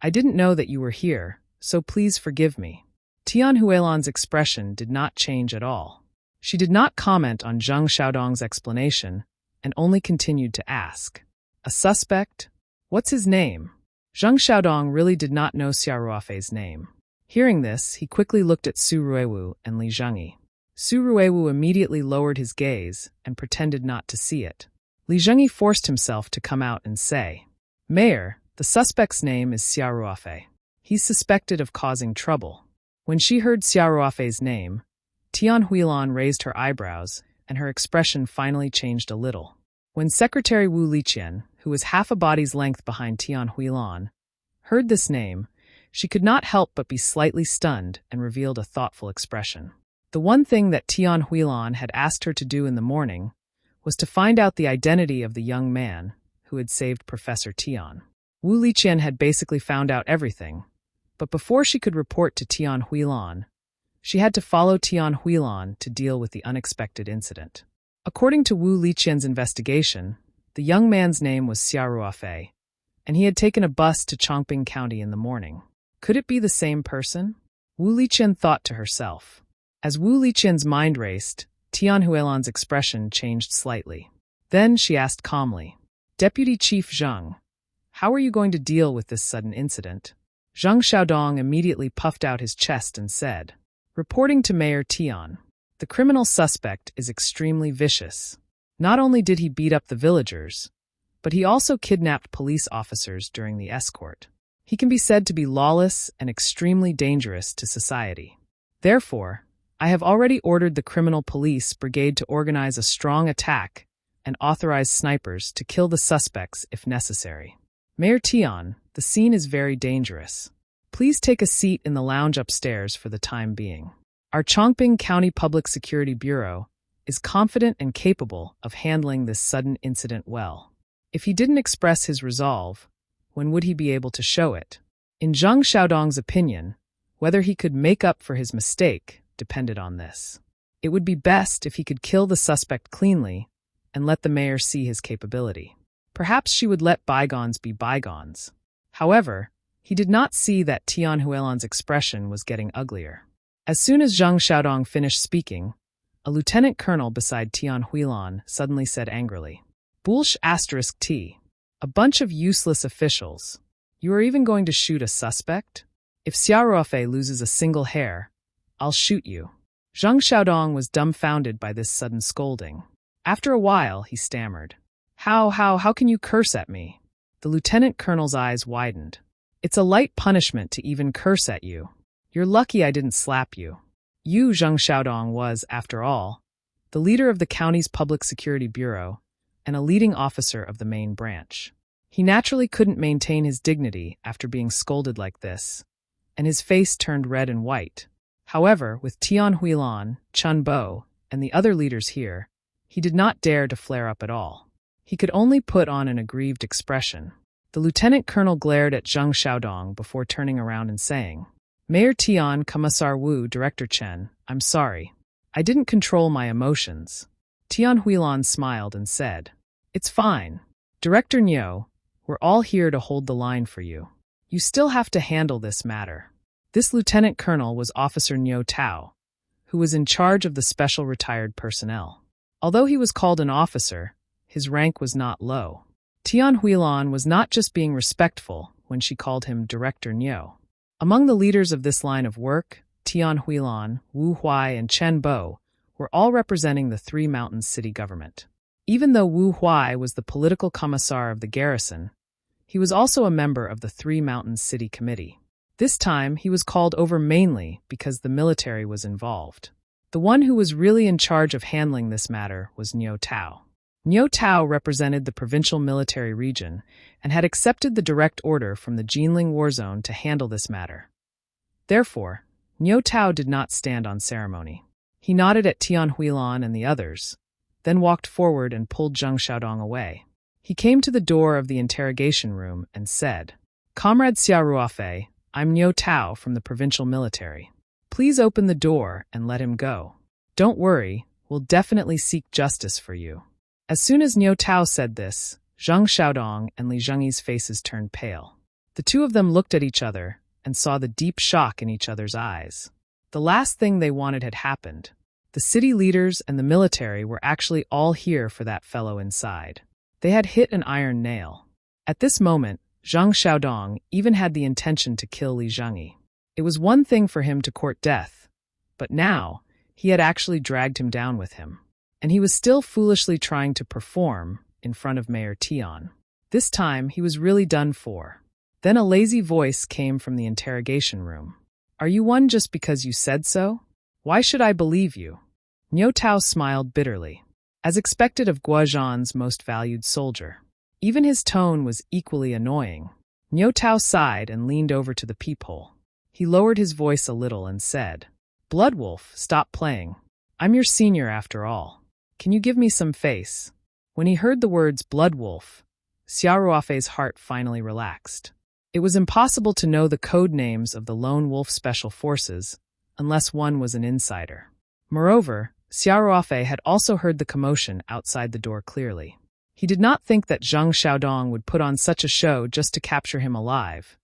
I didn't know that you were here, so please forgive me." Tian Huilan's expression did not change at all. She did not comment on Zheng Xiaodong's explanation and only continued to ask, "A suspect? What's his name?" Zheng Xiaodong really did not know Xia Ruofei's name. Hearing this, he quickly looked at Su Ruiwu and Li Zhengyi. Su Ruiwu immediately lowered his gaze and pretended not to see it. Li Zhengyi forced himself to come out and say, "Mayor, the suspect's name is Xia Ruofei. He's suspected of causing trouble." When she heard Xia Ruofei's name, Tian Huilan raised her eyebrows, and her expression finally changed a little. When Secretary Wu Liqian, who was half a body's length behind Tian Huilan, heard this name, she could not help but be slightly stunned and revealed a thoughtful expression. The one thing that Tian Huilan had asked her to do in the morning was to find out the identity of the young man who had saved Professor Tian. Wu Liqian had basically found out everything, but before she could report to Tian Huilan, she had to follow Tian Huilan to deal with the unexpected incident. According to Wu Liqian's investigation, the young man's name was Xia Ruofei, and he had taken a bus to Chongqing County in the morning. Could it be the same person? Wu Liqian thought to herself. As Wu Liqian's mind raced, Tian Huilan's expression changed slightly. Then she asked calmly, "Deputy Chief Zheng, how are you going to deal with this sudden incident?" Zheng Xiaodong immediately puffed out his chest and said, "Reporting to Mayor Tian, the criminal suspect is extremely vicious. Not only did he beat up the villagers, but he also kidnapped police officers during the escort. He can be said to be lawless and extremely dangerous to society. Therefore, I have already ordered the criminal police brigade to organize a strong attack and authorize snipers to kill the suspects if necessary. Mayor Tian, the scene is very dangerous. Please take a seat in the lounge upstairs for the time being. Our Chongqing County Public Security Bureau is confident and capable of handling this sudden incident well." If he didn't express his resolve, when would he be able to show it? In Zheng Xiaodong's opinion, whether he could make up for his mistake depended on this. It would be best if he could kill the suspect cleanly and let the mayor see his capability. Perhaps she would let bygones be bygones. However, he did not see that Tian Huilan's expression was getting uglier. As soon as Zheng Xiaodong finished speaking, a lieutenant colonel beside Tian Huilan suddenly said angrily, "Bullsh *T. A bunch of useless officials. You are even going to shoot a suspect? If Xia Ruofei loses a single hair, I'll shoot you." Zheng Xiaodong was dumbfounded by this sudden scolding. After a while, he stammered, How can you curse at me?" The lieutenant colonel's eyes widened. "It's a light punishment to even curse at you. You're lucky I didn't slap you." You, Zheng Xiaodong, was, after all, the leader of the county's Public Security Bureau and a leading officer of the main branch. He naturally couldn't maintain his dignity after being scolded like this, and his face turned red and white. However, with Tian Huilan, Chun Bo, and the other leaders here, he did not dare to flare up at all. He could only put on an aggrieved expression. The lieutenant colonel glared at Zheng Xiaodong before turning around and saying, "Mayor Tian, Commissar Wu, Director Chen, I'm sorry. I didn't control my emotions." Tian Huilan smiled and said, "It's fine. Director Niu, we're all here to hold the line for you. You still have to handle this matter." This lieutenant colonel was Officer Niu Tao, who was in charge of the special retired personnel. Although he was called an officer, his rank was not low. Tian Huilan was not just being respectful when she called him Director Niu. Among the leaders of this line of work, Tian Huilan, Wu Huai, and Chen Bo were all representing the Three Mountains city government. Even though Wu Huai was the political commissar of the garrison, he was also a member of the Three Mountains City Committee. This time, he was called over mainly because the military was involved. The one who was really in charge of handling this matter was Niu Tao. Niu Tao represented the provincial military region and had accepted the direct order from the Jinling war zone to handle this matter. Therefore, Niu Tao did not stand on ceremony. He nodded at Tian Huilan and the others, then walked forward and pulled Zheng Xiaodong away. He came to the door of the interrogation room and said, "Comrade Xia Ruofei, I'm Niu Tao from the provincial military. Please open the door and let him go. Don't worry, we'll definitely seek justice for you." As soon as Niu Tao said this, Zheng Xiaodong and Li Zhengyi's faces turned pale. The two of them looked at each other and saw the deep shock in each other's eyes. The last thing they wanted had happened. The city leaders and the military were actually all here for that fellow inside. They had hit an iron nail. At this moment, Zheng Xiaodong even had the intention to kill Li Zhengyi. It was one thing for him to court death, but now he had actually dragged him down with him. And he was still foolishly trying to perform in front of Mayor Tian. This time, he was really done for. Then a lazy voice came from the interrogation room. "Are you one just because you said so? Why should I believe you?" Niu Tao smiled bitterly, as expected of Guozhan's most valued soldier. Even his tone was equally annoying. Niu Tao sighed and leaned over to the peephole. He lowered his voice a little and said, "Bloodwolf, stop playing. I'm your senior after all. Can you give me some face?" When he heard the words Bloodwolf, Xia Ruofei's heart finally relaxed. It was impossible to know the code names of the Lone Wolf Special Forces unless one was an insider. Moreover, Xia Ruofei had also heard the commotion outside the door clearly. He did not think that Zheng Xiaodong would put on such a show just to capture him alive.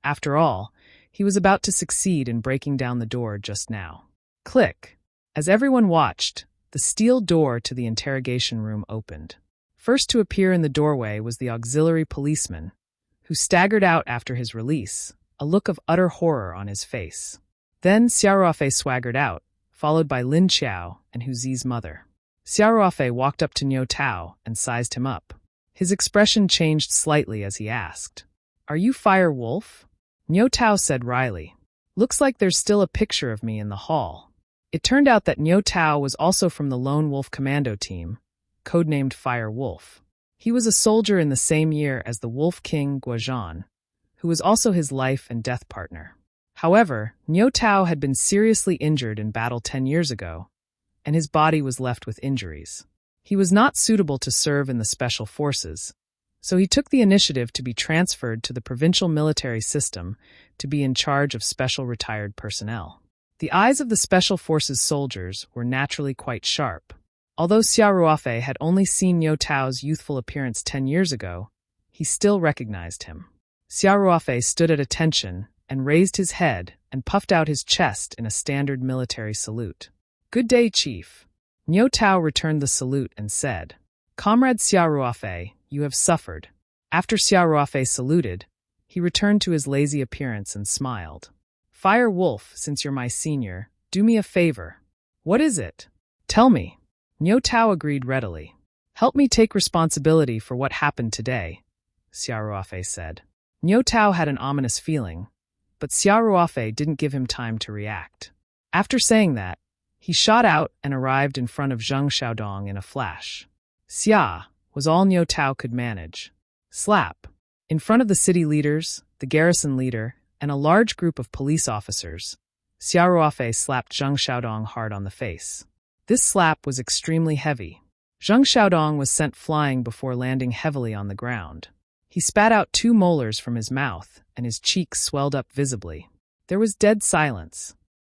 After all, he was about to succeed in breaking down the door just now. Click! As everyone watched, the steel door to the interrogation room opened. First to appear in the doorway was the auxiliary policeman, who staggered out after his release, a look of utter horror on his face. Then Xia Ruofei swaggered out, followed by Lin Qiao and Hu Zi's mother. Xia Ruofei walked up to Niu Tao and sized him up. His expression changed slightly as he asked, "Are you Fire Wolf?" Niu Tao said wryly, "Looks like there's still a picture of me in the hall." It turned out that Niu Tao was also from the Lone Wolf Commando team, codenamed Fire Wolf. He was a soldier in the same year as the Wolf King Guozhan, who was also his life and death partner. However, Niu Tao had been seriously injured in battle 10 years ago, and his body was left with injuries. He was not suitable to serve in the special forces, so he took the initiative to be transferred to the provincial military system to be in charge of special retired personnel. The eyes of the special forces soldiers were naturally quite sharp. Although Xia Ruofei had only seen Niu Tao's youthful appearance 10 years ago, he still recognized him. Xia Ruofei stood at attention and raised his head and puffed out his chest in a standard military salute. "Good day, Chief." Niu Tao returned the salute and said, "Comrade Xia Ruofei, you have suffered." After Xia Ruofei saluted, he returned to his lazy appearance and smiled. "Fire Wolf, since you're my senior, do me a favor." "What is it?" "Tell me." Niu Tao agreed readily. "Help me take responsibility for what happened today," Xia Ruofei said. Niu Tao had an ominous feeling, but Xia Ruofei didn't give him time to react. After saying that, he shot out and arrived in front of Zheng Xiaodong in a flash. "Xia," was all Niu Tao could manage. Slap. In front of the city leaders, the garrison leader, and a large group of police officers, Xia Ruofei slapped Zheng Xiaodong hard on the face. This slap was extremely heavy. Zheng Xiaodong was sent flying before landing heavily on the ground. He spat out 2 molars from his mouth, and his cheeks swelled up visibly. There was dead silence.